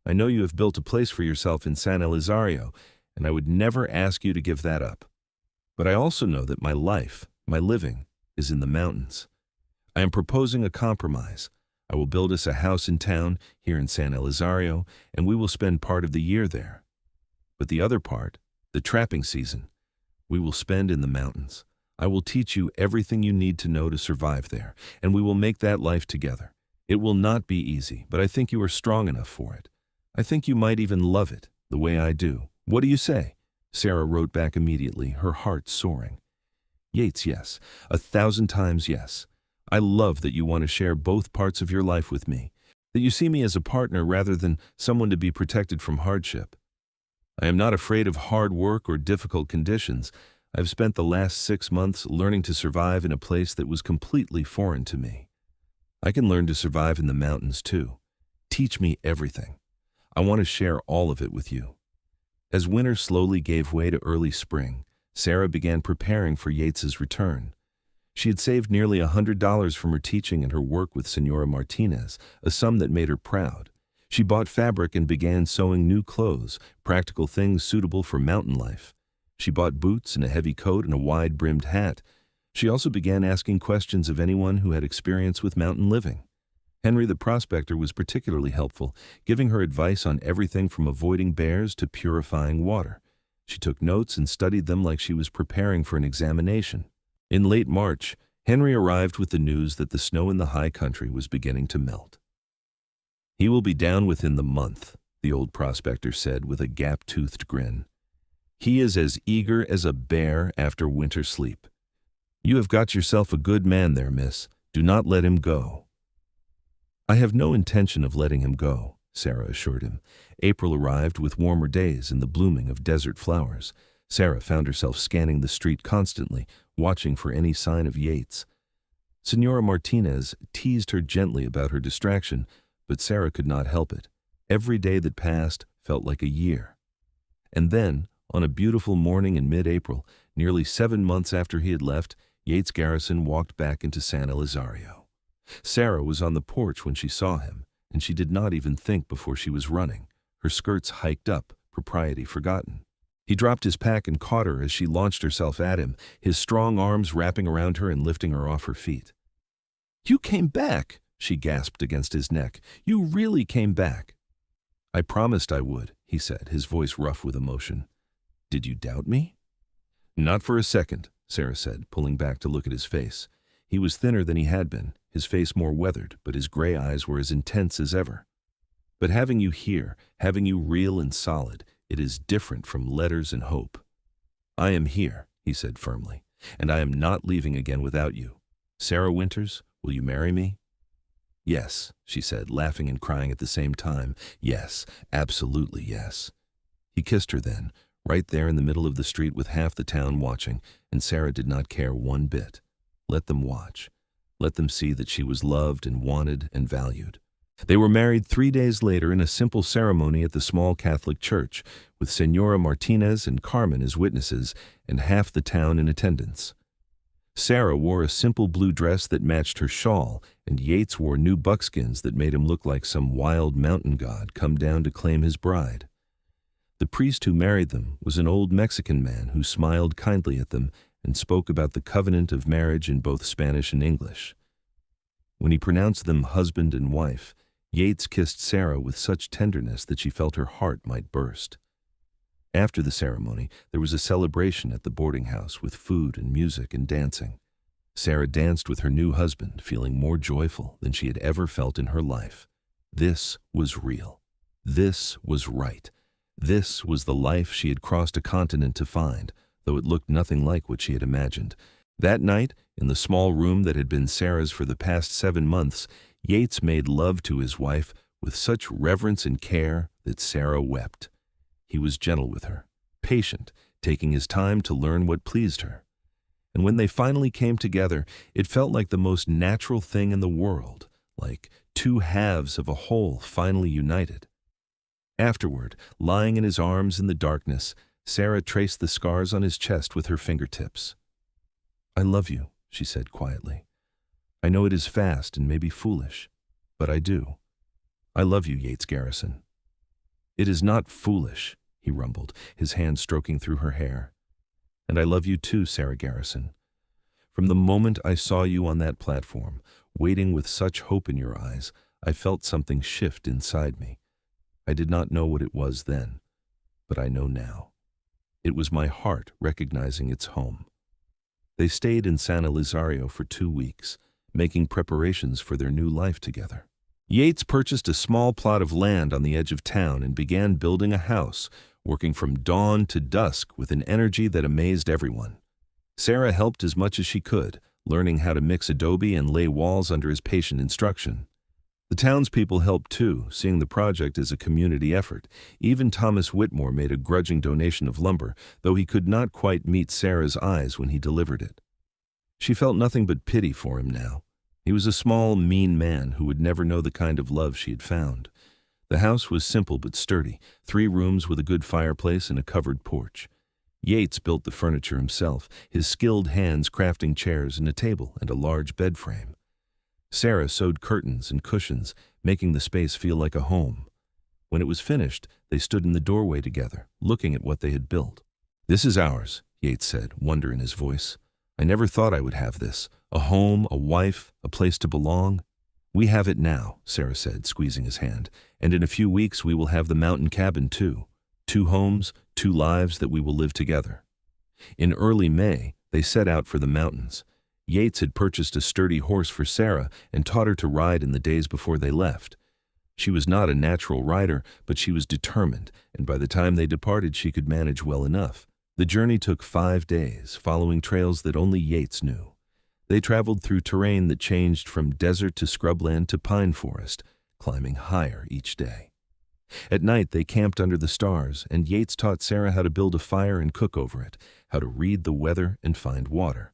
I know you have built a place for yourself in San Elizario, and I would never ask you to give that up. But I also know that my life, my living, is in the mountains. I am proposing a compromise. I will build us a house in town, here in San Elizario, and we will spend part of the year there. But the other part, the trapping season, we will spend in the mountains. I will teach you everything you need to know to survive there, and we will make that life together. It will not be easy, but I think you are strong enough for it. I think you might even love it, the way I do. What do you say? Sarah wrote back immediately, her heart soaring. Yates, yes. 1,000 times yes. I love that you want to share both parts of your life with me, that you see me as a partner rather than someone to be protected from hardship. I am not afraid of hard work or difficult conditions. I've spent the last 6 months learning to survive in a place that was completely foreign to me. I can learn to survive in the mountains too. Teach me everything. I want to share all of it with you. As winter slowly gave way to early spring, Sarah began preparing for Yates's return. She had saved nearly $100 from her teaching and her work with Senora Martinez, a sum that made her proud. She bought fabric and began sewing new clothes, practical things suitable for mountain life. She bought boots and a heavy coat and a wide-brimmed hat. She also began asking questions of anyone who had experience with mountain living. Henry the prospector was particularly helpful, giving her advice on everything from avoiding bears to purifying water. She took notes and studied them like she was preparing for an examination. In late March, Henry arrived with the news that the snow in the high country was beginning to melt. He will be down within the month, the old prospector said with a gap-toothed grin. He is as eager as a bear after winter sleep. You have got yourself a good man there, miss. Do not let him go. I have no intention of letting him go, Sarah assured him. April arrived with warmer days and the blooming of desert flowers. Sarah found herself scanning the street constantly, watching for any sign of Yates. Senora Martinez teased her gently about her distraction, but Sarah could not help it. Every day that passed felt like a year. And then, on a beautiful morning in mid-April, nearly 7 months after he had left, Yates Garrison walked back into San Elizario. Sarah was on the porch when she saw him, and she did not even think before she was running, her skirts hiked up, propriety forgotten. He dropped his pack and caught her as she launched herself at him, his strong arms wrapping around her and lifting her off her feet. "You came back," she gasped against his neck. "You really came back." "I promised I would," he said, his voice rough with emotion. "Did you doubt me?" "Not for a second," Sarah said, pulling back to look at his face. He was thinner than he had been, his face more weathered, but his gray eyes were as intense as ever. "But having you here, having you real and solid, it is different from letters and hope." "I am here," he said firmly, "and I am not leaving again without you. Sarah Winters, will you marry me?" "Yes," she said, laughing and crying at the same time. "Yes, absolutely yes." He kissed her then, right there in the middle of the street with half the town watching, and Sarah did not care one bit. Let them watch. Let them see that she was loved and wanted and valued. They were married 3 days later in a simple ceremony at the small Catholic church, with Senora Martinez and Carmen as witnesses and half the town in attendance. Sarah wore a simple blue dress that matched her shawl, and Yates wore new buckskins that made him look like some wild mountain god come down to claim his bride. The priest who married them was an old Mexican man who smiled kindly at them and spoke about the covenant of marriage in both Spanish and English. When he pronounced them husband and wife, Yates kissed Sarah with such tenderness that she felt her heart might burst. After the ceremony, there was a celebration at the boarding house with food and music and dancing. Sarah danced with her new husband, feeling more joyful than she had ever felt in her life. This was real. This was right. This was the life she had crossed a continent to find, though it looked nothing like what she had imagined. That night, in the small room that had been Sarah's for the past 7 months, Yates made love to his wife with such reverence and care that Sarah wept. He was gentle with her, patient, taking his time to learn what pleased her. And when they finally came together, it felt like the most natural thing in the world, like two halves of a whole finally united. Afterward, lying in his arms in the darkness, Sarah traced the scars on his chest with her fingertips. "I love you," she said quietly. "I know it is fast and maybe foolish, but I do. I love you, Yates Garrison." "It is not foolish," he rumbled, his hand stroking through her hair. "And I love you too, Sarah Garrison. From the moment I saw you on that platform, waiting with such hope in your eyes, I felt something shift inside me. I did not know what it was then, but I know now. It was my heart recognizing its home." They stayed in San Elizario for 2 weeks, making preparations for their new life together. Yates purchased a small plot of land on the edge of town and began building a house, working from dawn to dusk with an energy that amazed everyone. Sarah helped as much as she could, learning how to mix adobe and lay walls under his patient instruction. The townspeople helped too, seeing the project as a community effort. Even Thomas Whitmore made a grudging donation of lumber, though he could not quite meet Sarah's eyes when he delivered it. She felt nothing but pity for him now. He was a small, mean man who would never know the kind of love she had found. The house was simple but sturdy, 3 rooms with a good fireplace and a covered porch. Yates built the furniture himself, his skilled hands crafting chairs and a table and a large bed frame. Sarah sewed curtains and cushions, making the space feel like a home. When it was finished, they stood in the doorway together, looking at what they had built. "This is ours," Yates said, wonder in his voice. "I never thought I would have this. A home, a wife, a place to belong." "We have it now," Sarah said, squeezing his hand. "And in a few weeks we will have the mountain cabin too. 2 homes, 2 lives that we will live together." In early May, they set out for the mountains. Yates had purchased a sturdy horse for Sarah and taught her to ride in the days before they left. She was not a natural rider, but she was determined, and by the time they departed she could manage well enough. The journey took 5 days, following trails that only Yates knew. They traveled through terrain that changed from desert to scrubland to pine forest, climbing higher each day. At night they camped under the stars, and Yates taught Sarah how to build a fire and cook over it, how to read the weather and find water.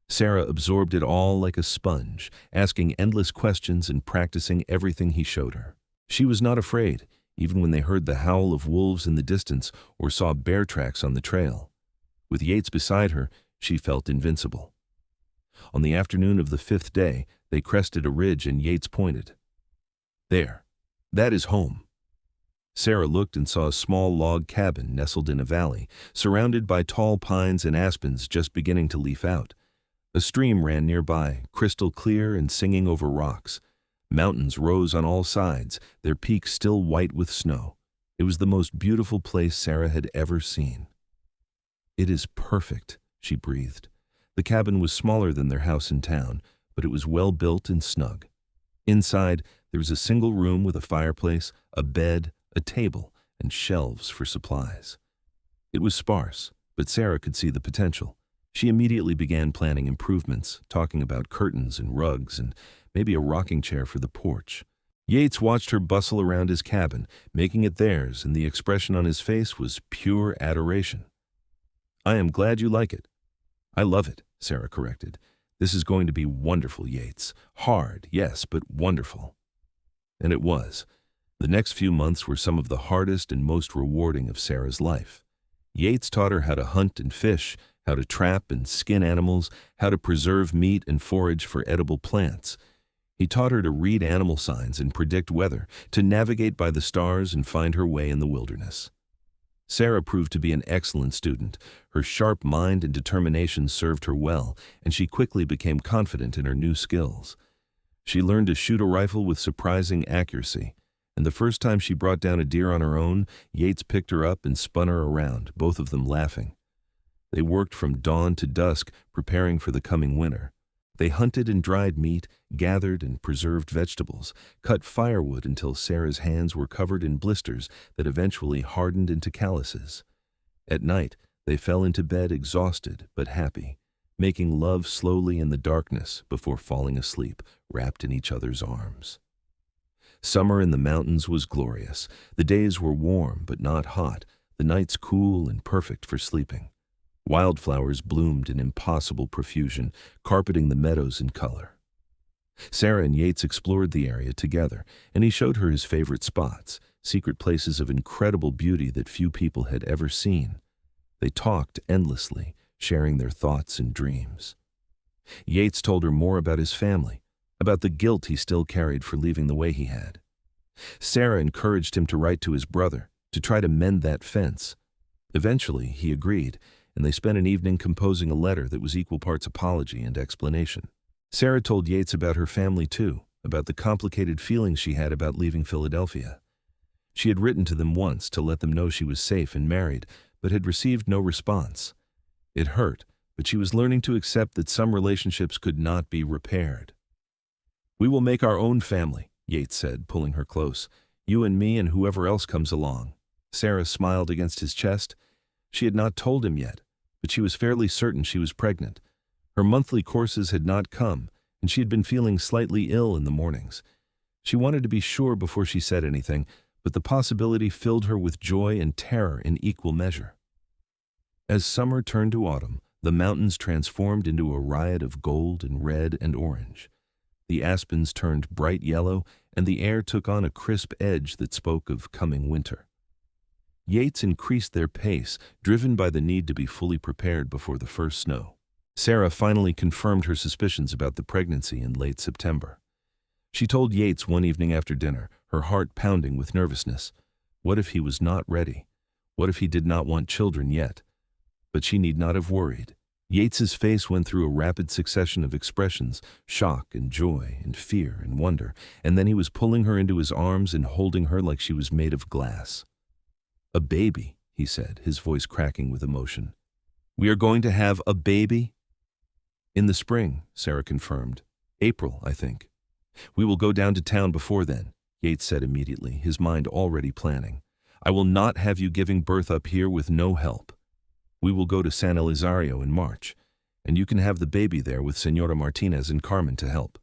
Sarah absorbed it all like a sponge, asking endless questions and practicing everything he showed her. She was not afraid, even when they heard the howl of wolves in the distance or saw bear tracks on the trail. With Yates beside her, she felt invincible. On the afternoon of the 5th day, they crested a ridge and Yates pointed. "There, that is home." Sarah looked and saw a small log cabin nestled in a valley, surrounded by tall pines and aspens just beginning to leaf out. A stream ran nearby, crystal clear and singing over rocks. Mountains rose on all sides, their peaks still white with snow. It was the most beautiful place Sarah had ever seen. "It is perfect," she breathed. The cabin was smaller than their house in town, but it was well built and snug. Inside, there was a single room with a fireplace, a bed, a table, and shelves for supplies. It was sparse, but Sarah could see the potential. She immediately began planning improvements, talking about curtains and rugs and maybe a rocking chair for the porch. Yates watched her bustle around his cabin, making it theirs, and the expression on his face was pure adoration. "I am glad you like it." "I love it," Sarah corrected. "This is going to be wonderful, Yates. Hard, yes, but wonderful." And it was. The next few months were some of the hardest and most rewarding of Sarah's life. Yates taught her how to hunt and fish, how to trap and skin animals, how to preserve meat and forage for edible plants. He taught her to read animal signs and predict weather, to navigate by the stars and find her way in the wilderness. Sarah proved to be an excellent student. Her sharp mind and determination served her well, and she quickly became confident in her new skills. She learned to shoot a rifle with surprising accuracy, and the first time she brought down a deer on her own, Yates picked her up and spun her around, both of them laughing. They worked from dawn to dusk, preparing for the coming winter. They hunted and dried meat, gathered and preserved vegetables, cut firewood until Sarah's hands were covered in blisters that eventually hardened into calluses. At night, they fell into bed exhausted but happy, making love slowly in the darkness before falling asleep, wrapped in each other's arms. Summer in the mountains was glorious. The days were warm but not hot, the nights cool and perfect for sleeping. Wildflowers bloomed in impossible profusion, carpeting the meadows in color. Sarah and Yates explored the area together, and he showed her his favorite spots, secret places of incredible beauty that few people had ever seen. They talked endlessly, sharing their thoughts and dreams. Yates told her more about his family, about the guilt he still carried for leaving the way he had. Sarah encouraged him to write to his brother, to try to mend that fence. Eventually, he agreed, and they spent an evening composing a letter that was equal parts apology and explanation. Sarah told Yates about her family too, about the complicated feelings she had about leaving Philadelphia. She had written to them once to let them know she was safe and married, but had received no response. It hurt, but she was learning to accept that some relationships could not be repaired. "We will make our own family," Yates said, pulling her close. "You and me and whoever else comes along." Sarah smiled against his chest. She had not told him yet, but she was fairly certain she was pregnant. Her monthly courses had not come, and she had been feeling slightly ill in the mornings. She wanted to be sure before she said anything, but the possibility filled her with joy and terror in equal measure. As summer turned to autumn, the mountains transformed into a riot of gold and red and orange. The aspens turned bright yellow, and the air took on a crisp edge that spoke of coming winter. Yates increased their pace, driven by the need to be fully prepared before the first snow. Sarah finally confirmed her suspicions about the pregnancy in late September. She told Yates one evening after dinner, her heart pounding with nervousness. What if he was not ready? What if he did not want children yet? But she need not have worried. Yates's face went through a rapid succession of expressions, shock and joy and fear and wonder, and then he was pulling her into his arms and holding her like she was made of glass. "A baby," he said, his voice cracking with emotion. "We are going to have a baby?" "In the spring," Sarah confirmed. "April, I think." "We will go down to town before then," Yates said immediately, his mind already planning. "I will not have you giving birth up here with no help. We will go to San Elizario in March, and you can have the baby there with Senora Martinez and Carmen to help."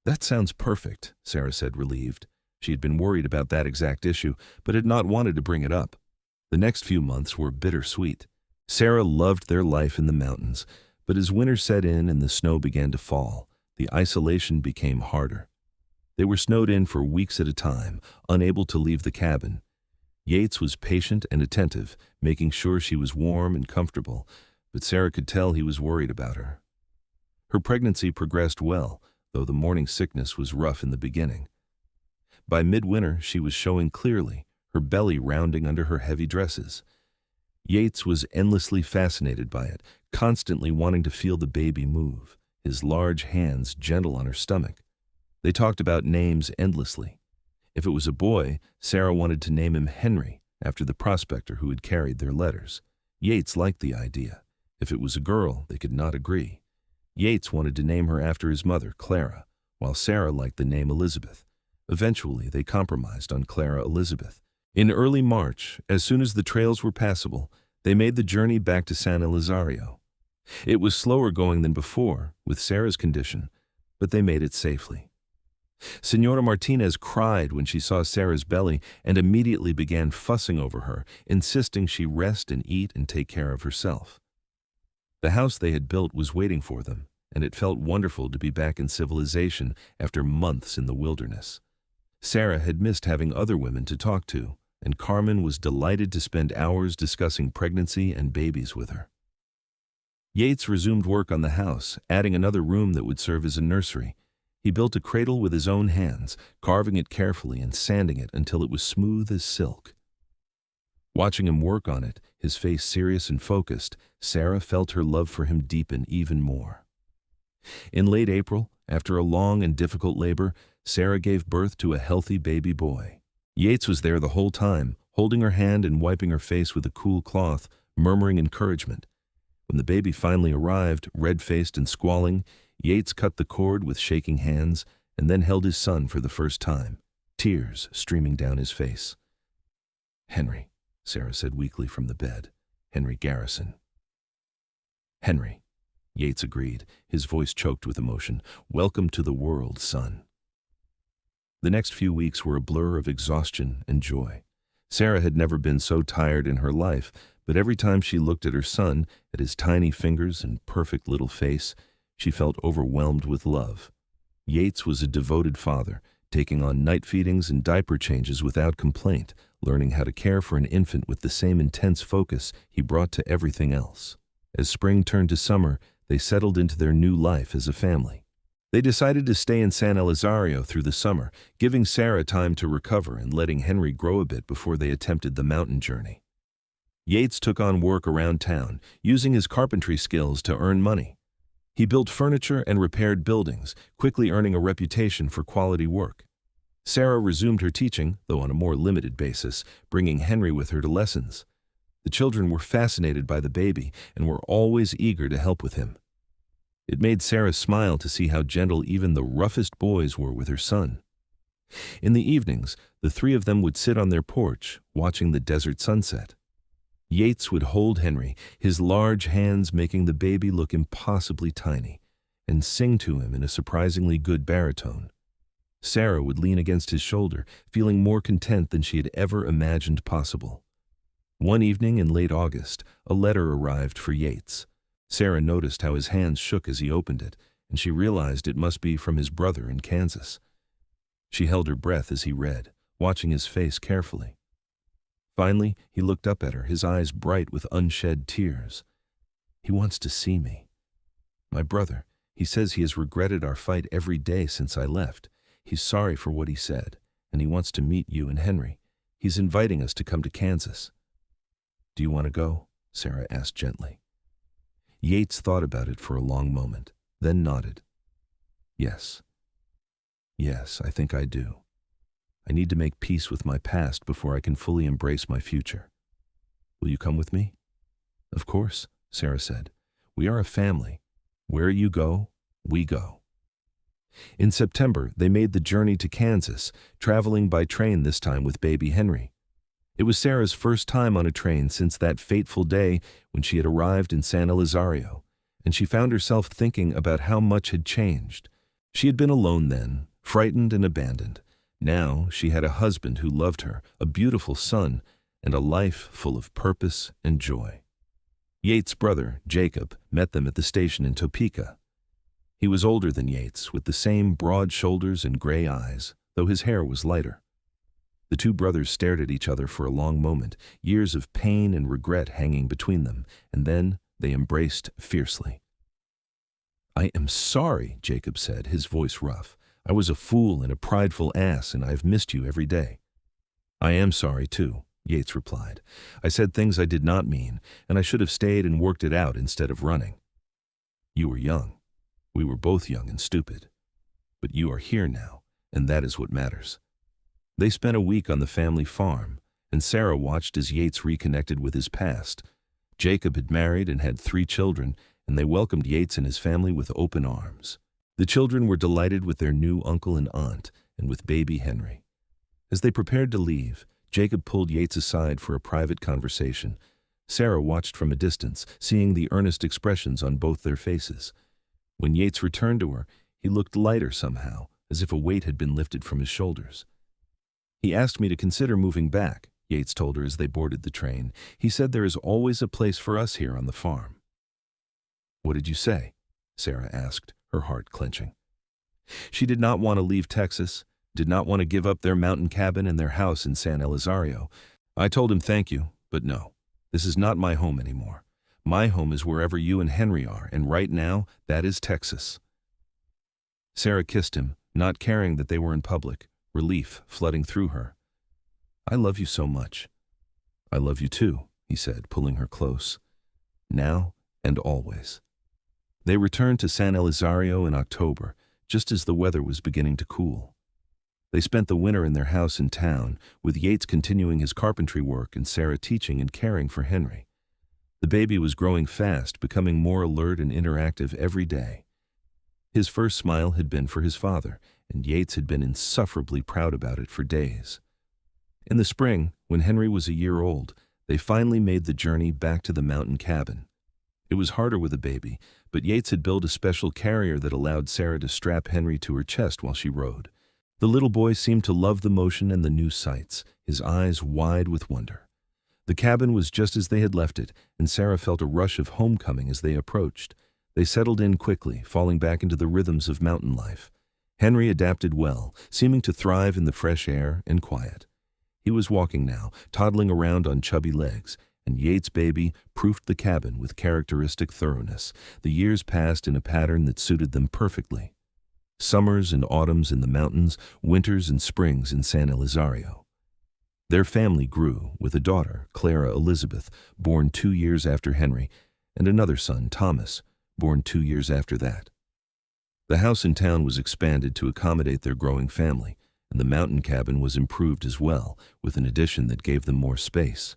"That sounds perfect," Sarah said, relieved. She had been worried about that exact issue, but had not wanted to bring it up. The next few months were bittersweet. Sarah loved their life in the mountains, but as winter set in and the snow began to fall, the isolation became harder. They were snowed in for weeks at a time, unable to leave the cabin. Yates was patient and attentive, making sure she was warm and comfortable, but Sarah could tell he was worried about her. Her pregnancy progressed well, though the morning sickness was rough in the beginning. By midwinter, she was showing clearly, her belly rounding under her heavy dresses. Yates was endlessly fascinated by it, constantly wanting to feel the baby move, his large hands gentle on her stomach. They talked about names endlessly. If it was a boy, Sarah wanted to name him Henry, after the prospector who had carried their letters. Yates liked the idea. If it was a girl, they could not agree. Yates wanted to name her after his mother, Clara, while Sarah liked the name Elizabeth. Eventually, they compromised on Clara Elizabeth. In early March, as soon as the trails were passable, they made the journey back to San Elizario. It was slower going than before, with Sarah's condition, but they made it safely. Senora Martinez cried when she saw Sarah's belly and immediately began fussing over her, insisting she rest and eat and take care of herself. The house they had built was waiting for them, and it felt wonderful to be back in civilization after months in the wilderness. Sarah had missed having other women to talk to, and Carmen was delighted to spend hours discussing pregnancy and babies with her. Yates resumed work on the house, adding another room that would serve as a nursery. He built a cradle with his own hands, carving it carefully and sanding it until it was smooth as silk. Watching him work on it, his face serious and focused, Sarah felt her love for him deepen even more. In late April, after a long and difficult labor, Sarah gave birth to a healthy baby boy. Yates was there the whole time, holding her hand and wiping her face with a cool cloth, murmuring encouragement. When the baby finally arrived, red-faced and squalling, Yates cut the cord with shaking hands and then held his son for the first time, tears streaming down his face. "Henry," Sarah said weakly from the bed. "Henry Garrison." "Henry," Yates agreed, his voice choked with emotion. "Welcome to the world, son." The next few weeks were a blur of exhaustion and joy. Sarah had never been so tired in her life, but every time she looked at her son, at his tiny fingers and perfect little face, she felt overwhelmed with love. Yates was a devoted father, taking on night feedings and diaper changes without complaint, learning how to care for an infant with the same intense focus he brought to everything else. As spring turned to summer, they settled into their new life as a family. They decided to stay in San Elizario through the summer, giving Sarah time to recover and letting Henry grow a bit before they attempted the mountain journey. Yates took on work around town, using his carpentry skills to earn money. He built furniture and repaired buildings, quickly earning a reputation for quality work. Sarah resumed her teaching, though on a more limited basis, bringing Henry with her to lessons. The children were fascinated by the baby and were always eager to help with him. It made Sarah smile to see how gentle even the roughest boys were with her son. In the evenings, the three of them would sit on their porch, watching the desert sunset. Yates would hold Henry, his large hands making the baby look impossibly tiny, and sing to him in a surprisingly good baritone. Sarah would lean against his shoulder, feeling more content than she had ever imagined possible. One evening in late August, a letter arrived for Yates. Sarah noticed how his hands shook as he opened it, and she realized it must be from his brother in Kansas. She held her breath as he read, watching his face carefully. Finally, he looked up at her, his eyes bright with unshed tears. "He wants to see me. My brother, he says he has regretted our fight every day since I left. He's sorry for what he said, and he wants to meet you and Henry. He's inviting us to come to Kansas." "Do you want to go?" Sarah asked gently. Yates thought about it for a long moment, then nodded. Yes, I think I do. I need to make peace with my past before I can fully embrace my future. Will you come with me?" "Of course," Sarah said. "We are a family. Where you go, we go." In September, they made the journey to Kansas, traveling by train this time with baby Henry. It was Sarah's first time on a train since that fateful day when she had arrived in San Elizario, and she found herself thinking about how much had changed. She had been alone then, frightened and abandoned. Now she had a husband who loved her, a beautiful son, and a life full of purpose and joy. Yates' brother, Jacob, met them at the station in Topeka. He was older than Yates, with the same broad shoulders and gray eyes, though his hair was lighter. The two brothers stared at each other for a long moment, years of pain and regret hanging between them, and then they embraced fiercely. "I am sorry," Jacob said, his voice rough. "I was a fool and a prideful ass, and I have missed you every day." "I am sorry, too," Yates replied. "I said things I did not mean, and I should have stayed and worked it out instead of running. You were young. We were both young and stupid. But you are here now, and that is what matters." They spent a week on the family farm, and Sarah watched as Yates reconnected with his past. Jacob had married and had 3 children, and they welcomed Yates and his family with open arms. The children were delighted with their new uncle and aunt, and with baby Henry. As they prepared to leave, Jacob pulled Yates aside for a private conversation. Sarah watched from a distance, seeing the earnest expressions on both their faces. When Yates returned to her, he looked lighter somehow, as if a weight had been lifted from his shoulders. "He asked me to consider moving back," Yates told her as they boarded the train. "He said there is always a place for us here on the farm." "What did you say?" Sarah asked, her heart clenching. She did not want to leave Texas, did not want to give up their mountain cabin and their house in San Elizario. "I told him thank you, but no, this is not my home anymore. My home is wherever you and Henry are, and right now, that is Texas." Sarah kissed him, not caring that they were in public, relief flooding through her. "I love you so much." "I love you too," he said, pulling her close. "Now and always." They returned to San Elizario in October, just as the weather was beginning to cool. They spent the winter in their house in town, with Yates continuing his carpentry work and Sarah teaching and caring for Henry. The baby was growing fast, becoming more alert and interactive every day. His first smile had been for his father, and Yates had been insufferably proud about it for days. In the spring, when Henry was a year old, they finally made the journey back to the mountain cabin. It was harder with a baby, but Yates had built a special carrier that allowed Sarah to strap Henry to her chest while she rode. The little boy seemed to love the motion and the new sights, his eyes wide with wonder. The cabin was just as they had left it, and Sarah felt a rush of homecoming as they approached. They settled in quickly, falling back into the rhythms of mountain life. Henry adapted well, seeming to thrive in the fresh air and quiet. He was walking now, toddling around on chubby legs, and Yates' baby proofed the cabin with characteristic thoroughness. The years passed in a pattern that suited them perfectly. Summers and autumns in the mountains, winters and springs in San Elizario. Their family grew, with a daughter, Clara Elizabeth, born 2 years after Henry, and another son, Thomas, born 2 years after that. The house in town was expanded to accommodate their growing family, and the mountain cabin was improved as well, with an addition that gave them more space.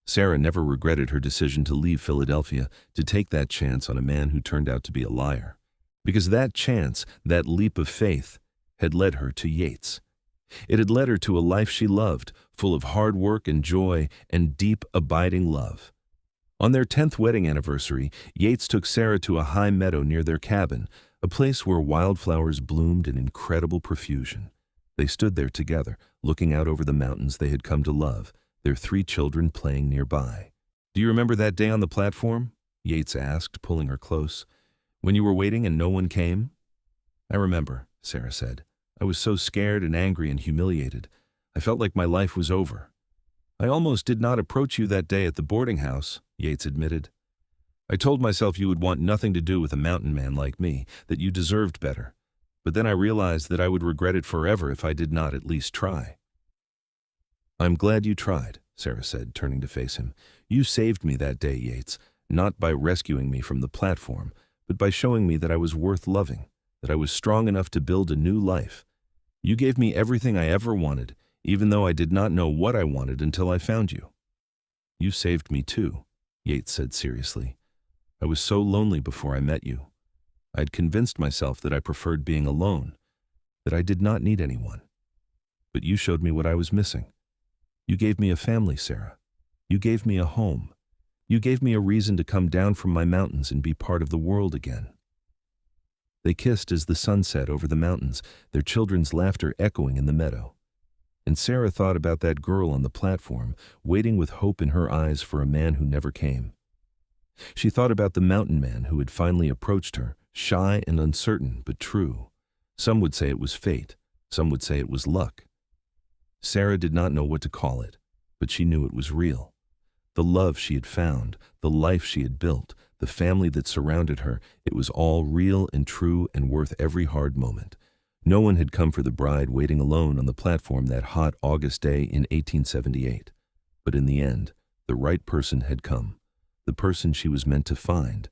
Sarah never regretted her decision to leave Philadelphia to take that chance on a man who turned out to be a liar. Because that chance, that leap of faith, had led her to Yates. It had led her to a life she loved, full of hard work and joy and deep, abiding love. On their 10th wedding anniversary, Yates took Sarah to a high meadow near their cabin, a place where wildflowers bloomed in incredible profusion. They stood there together, looking out over the mountains they had come to love, their 3 children playing nearby. "Do you remember that day on the platform?" Yates asked, pulling her close. "When you were waiting and no one came?" "I remember," Sarah said. "I was so scared and angry and humiliated. I felt like my life was over." "I almost did not approach you that day at the boarding house," Yates admitted. "I told myself you would want nothing to do with a mountain man like me, that you deserved better. But then I realized that I would regret it forever if I did not at least try." "I'm glad you tried," Sarah said, turning to face him. "You saved me that day, Yates, not by rescuing me from the platform, but by showing me that I was worth loving, that I was strong enough to build a new life. You gave me everything I ever wanted, even though I did not know what I wanted until I found you." "You saved me too," Yates said seriously. "I was so lonely before I met you. I had convinced myself that I preferred being alone, that I did not need anyone. But you showed me what I was missing. You gave me a family, Sarah. You gave me a home. You gave me a reason to come down from my mountains and be part of the world again." They kissed as the sun set over the mountains, their children's laughter echoing in the meadow. And Sarah thought about that girl on the platform, waiting with hope in her eyes for a man who never came. She thought about the mountain man who had finally approached her, shy and uncertain, but true. Some would say it was fate. Some would say it was luck. Sarah did not know what to call it, but she knew it was real. The love she had found, the life she had built, the family that surrounded her, it was all real and true and worth every hard moment. No one had come for the bride waiting alone on the platform that hot August day in 1878. But in the end, the right person had come, the person she was meant to find,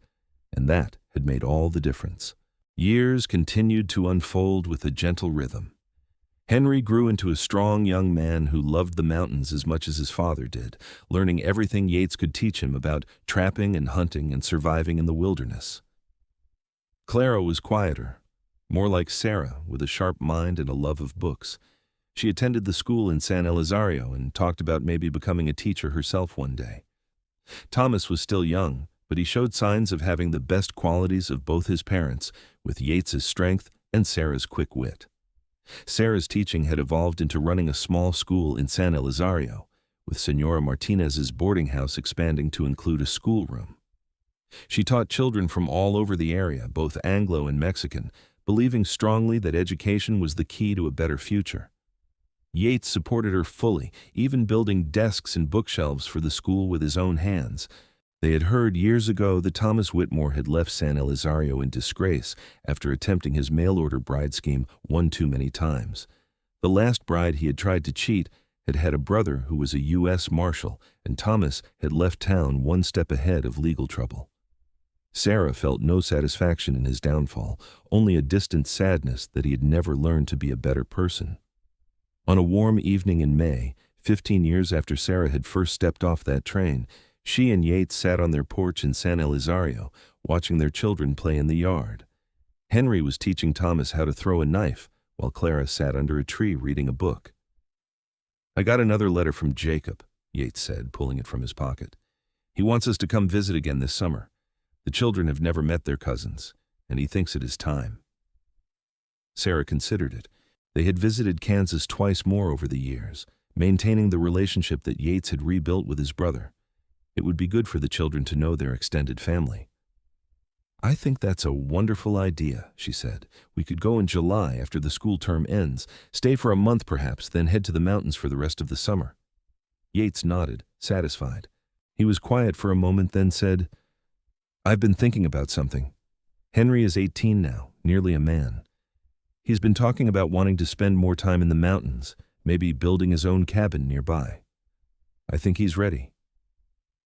and that had made all the difference. Years continued to unfold with a gentle rhythm. Henry grew into a strong young man who loved the mountains as much as his father did, learning everything Yates could teach him about trapping and hunting and surviving in the wilderness. Clara was quieter, more like Sarah, with a sharp mind and a love of books. She attended the school in San Elizario and talked about maybe becoming a teacher herself one day. Thomas was still young, but he showed signs of having the best qualities of both his parents, with Yates's strength and Sarah's quick wit. Sarah's teaching had evolved into running a small school in San Elizario, with Senora Martinez's boarding house expanding to include a schoolroom. She taught children from all over the area, both Anglo and Mexican, believing strongly that education was the key to a better future. Yates supported her fully, even building desks and bookshelves for the school with his own hands. They had heard years ago that Thomas Whitmore had left San Elizario in disgrace after attempting his mail-order bride scheme one too many times. The last bride he had tried to cheat had had a brother who was a U.S. Marshal, and Thomas had left town one step ahead of legal trouble. Sarah felt no satisfaction in his downfall, only a distant sadness that he had never learned to be a better person. On a warm evening in May, 15 years after Sarah had first stepped off that train, she and Yates sat on their porch in San Elizario, watching their children play in the yard. Henry was teaching Thomas how to throw a knife, while Clara sat under a tree reading a book. "I got another letter from Jacob," Yates said, pulling it from his pocket. "He wants us to come visit again this summer. The children have never met their cousins, and he thinks it is time." Sarah considered it. They had visited Kansas twice more over the years, maintaining the relationship that Yates had rebuilt with his brother. It would be good for the children to know their extended family. "I think that's a wonderful idea," she said. "We could go in July after the school term ends, stay for a month perhaps, then head to the mountains for the rest of the summer." Yates nodded, satisfied. He was quiet for a moment, then said, "I've been thinking about something. Henry is 18 now, nearly a man. He's been talking about wanting to spend more time in the mountains, maybe building his own cabin nearby. I think he's ready."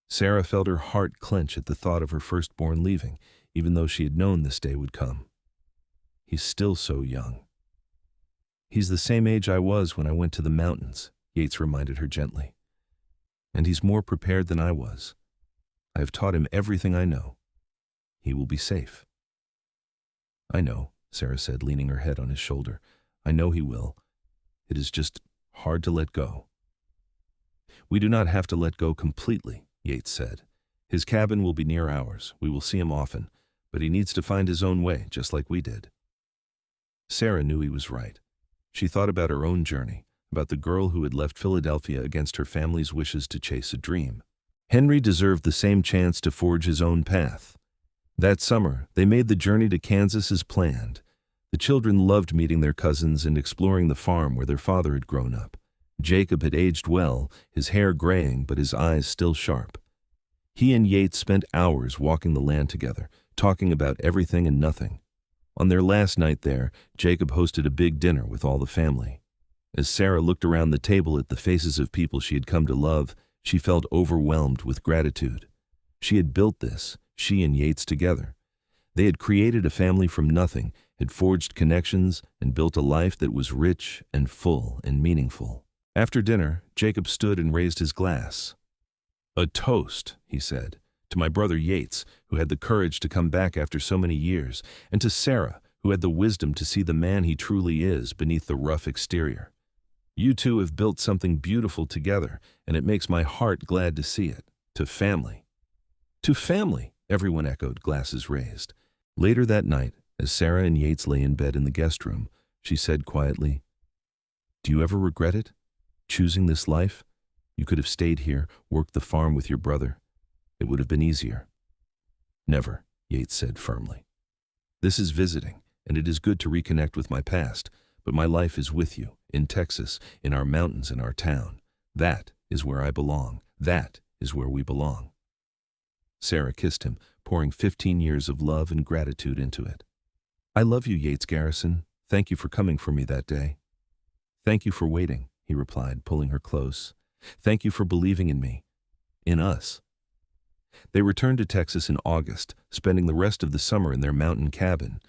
Sarah felt her heart clench at the thought of her firstborn leaving, even though she had known this day would come. "He's still so young." "He's the same age I was when I went to the mountains," Yates reminded her gently. "And he's more prepared than I was. I have taught him everything I know. He will be safe." "I know," Sarah said, leaning her head on his shoulder. "I know he will. It is just hard to let go." "We do not have to let go completely," Yates said. "His cabin will be near ours. We will see him often, but he needs to find his own way, just like we did." Sarah knew he was right. She thought about her own journey, about the girl who had left Philadelphia against her family's wishes to chase a dream. Henry deserved the same chance to forge his own path. That summer, they made the journey to Kansas as planned. The children loved meeting their cousins and exploring the farm where their father had grown up. Jacob had aged well, his hair graying but his eyes still sharp. He and Yates spent hours walking the land together, talking about everything and nothing. On their last night there, Jacob hosted a big dinner with all the family. As Sarah looked around the table at the faces of people she had come to love, she felt overwhelmed with gratitude. She had built this, she and Yates together. They had created a family from nothing, had forged connections, and built a life that was rich and full and meaningful. After dinner, Jacob stood and raised his glass. "A toast," he said, "to my brother Yates, who had the courage to come back after so many years, and to Sarah, who had the wisdom to see the man he truly is beneath the rough exterior. You two have built something beautiful together, and it makes my heart glad to see it. To family." "To family," everyone echoed, glasses raised. Later that night, as Sarah and Yates lay in bed in the guest room, she said quietly, "Do you ever regret it? Choosing this life? You could have stayed here, worked the farm with your brother. It would have been easier." "Never," Yates said firmly. "This is visiting, and it is good to reconnect with my past, but my life is with you, in Texas, in our mountains and our town. That is where I belong. That is where we belong." Sarah kissed him, pouring 15 years of love and gratitude into it. "I love you, Yates Garrison. Thank you for coming for me that day." "Thank you for waiting," he replied, pulling her close. "Thank you for believing in me. In us." They returned to Texas in August, spending the rest of the summer in their mountain cabin.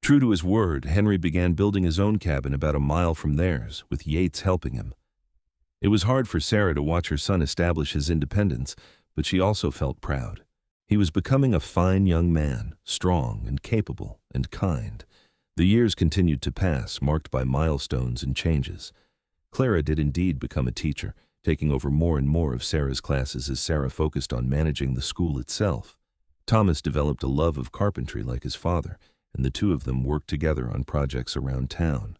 True to his word, Henry began building his own cabin about a mile from theirs, with Yates helping him. It was hard for Sarah to watch her son establish his independence, but she also felt proud. He was becoming a fine young man, strong and capable and kind. The years continued to pass, marked by milestones and changes. Clara did indeed become a teacher, taking over more and more of Sarah's classes as Sarah focused on managing the school itself. Thomas developed a love of carpentry like his father, and the two of them worked together on projects around town.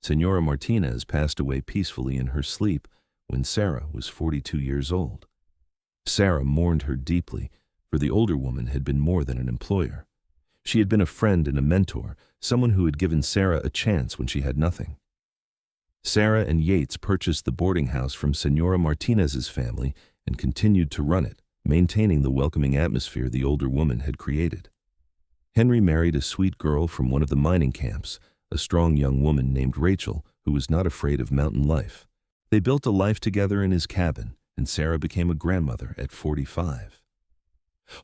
Senora Martinez passed away peacefully in her sleep when Sarah was 42 years old. Sarah mourned her deeply, for the older woman had been more than an employer. She had been a friend and a mentor, someone who had given Sarah a chance when she had nothing. Sarah and Yates purchased the boarding house from Senora Martinez's family and continued to run it, maintaining the welcoming atmosphere the older woman had created. Henry married a sweet girl from one of the mining camps, a strong young woman named Rachel, who was not afraid of mountain life. They built a life together in his cabin, and Sarah became a grandmother at 45.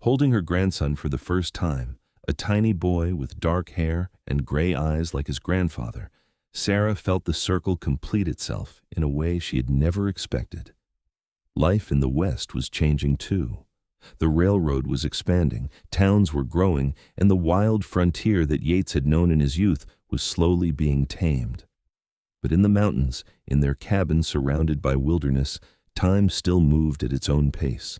Holding her grandson for the first time, a tiny boy with dark hair and gray eyes like his grandfather, Sarah felt the circle complete itself in a way she had never expected. Life in the West was changing too. The railroad was expanding, towns were growing, and the wild frontier that Yates had known in his youth was slowly being tamed. But in the mountains, in their cabin surrounded by wilderness, time still moved at its own pace.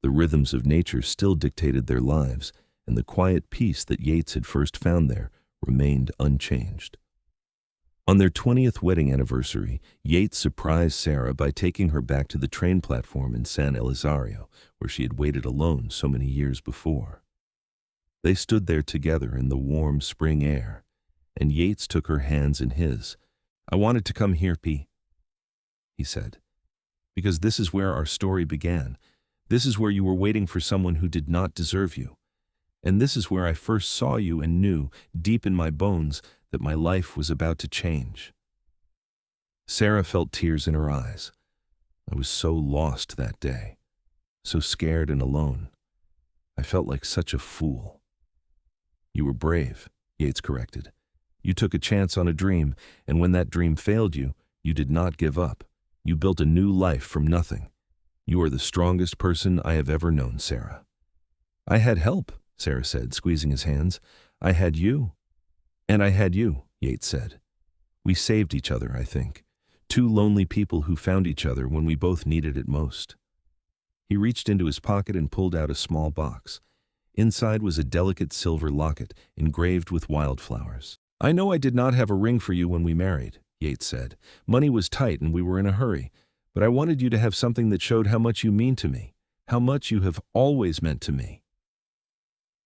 The rhythms of nature still dictated their lives, and the quiet peace that Yates had first found there remained unchanged. On their 20th wedding anniversary, Yates surprised Sarah by taking her back to the train platform in San Elizario, where she had waited alone so many years before. They stood there together in the warm spring air, and Yates took her hands in his. "I wanted to come here, P," he said, "because this is where our story began. This is where you were waiting for someone who did not deserve you. And this is where I first saw you and knew, deep in my bones, that my life was about to change." Sarah felt tears in her eyes. "I was so lost that day, so scared and alone. I felt like such a fool." "You were brave," Yates corrected. "You took a chance on a dream, and when that dream failed you, you did not give up. You built a new life from nothing. You are the strongest person I have ever known, Sarah." "I had help," Sarah said, squeezing his hands. "I had you." "And I had you," Yates said. "We saved each other, I think. Two lonely people who found each other when we both needed it most." He reached into his pocket and pulled out a small box. Inside was a delicate silver locket engraved with wildflowers. "I know I did not have a ring for you when we married," Yates said. "Money was tight and we were in a hurry. But I wanted you to have something that showed how much you mean to me, how much you have always meant to me."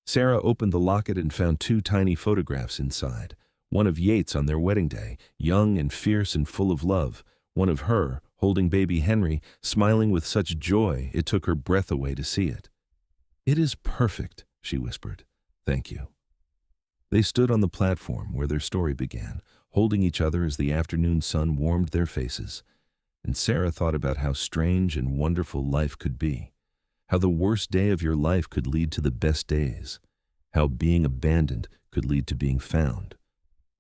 Sarah opened the locket and found two tiny photographs inside. One of Yates on their wedding day, young and fierce and full of love. One of her, holding baby Henry, smiling with such joy it took her breath away to see it. "It is perfect," she whispered. "Thank you." They stood on the platform where their story began, holding each other as the afternoon sun warmed their faces. And Sarah thought about how strange and wonderful life could be, how the worst day of your life could lead to the best days, how being abandoned could lead to being found.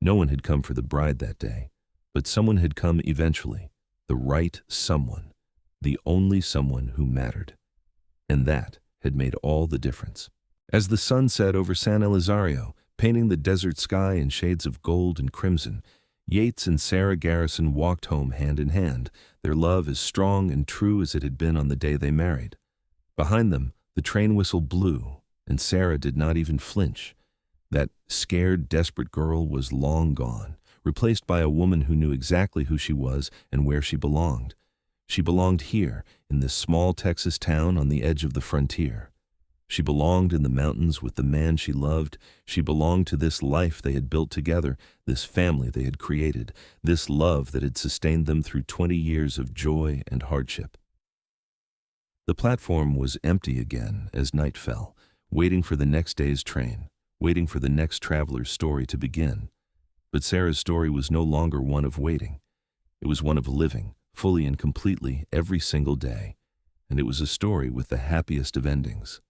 No one had come for the bride that day, but someone had come eventually, the right someone, the only someone who mattered. And that had made all the difference. As the sun set over San Elizario, painting the desert sky in shades of gold and crimson, Yates and Sarah Garrison walked home hand in hand, their love as strong and true as it had been on the day they married. Behind them, the train whistle blew, and Sarah did not even flinch. That scared, desperate girl was long gone, replaced by a woman who knew exactly who she was and where she belonged. She belonged here, in this small Texas town on the edge of the frontier. She belonged in the mountains with the man she loved. She belonged to this life they had built together, this family they had created, this love that had sustained them through 20 years of joy and hardship. The platform was empty again as night fell, waiting for the next day's train, waiting for the next traveler's story to begin. But Sarah's story was no longer one of waiting. It was one of living, fully and completely, every single day. And it was a story with the happiest of endings.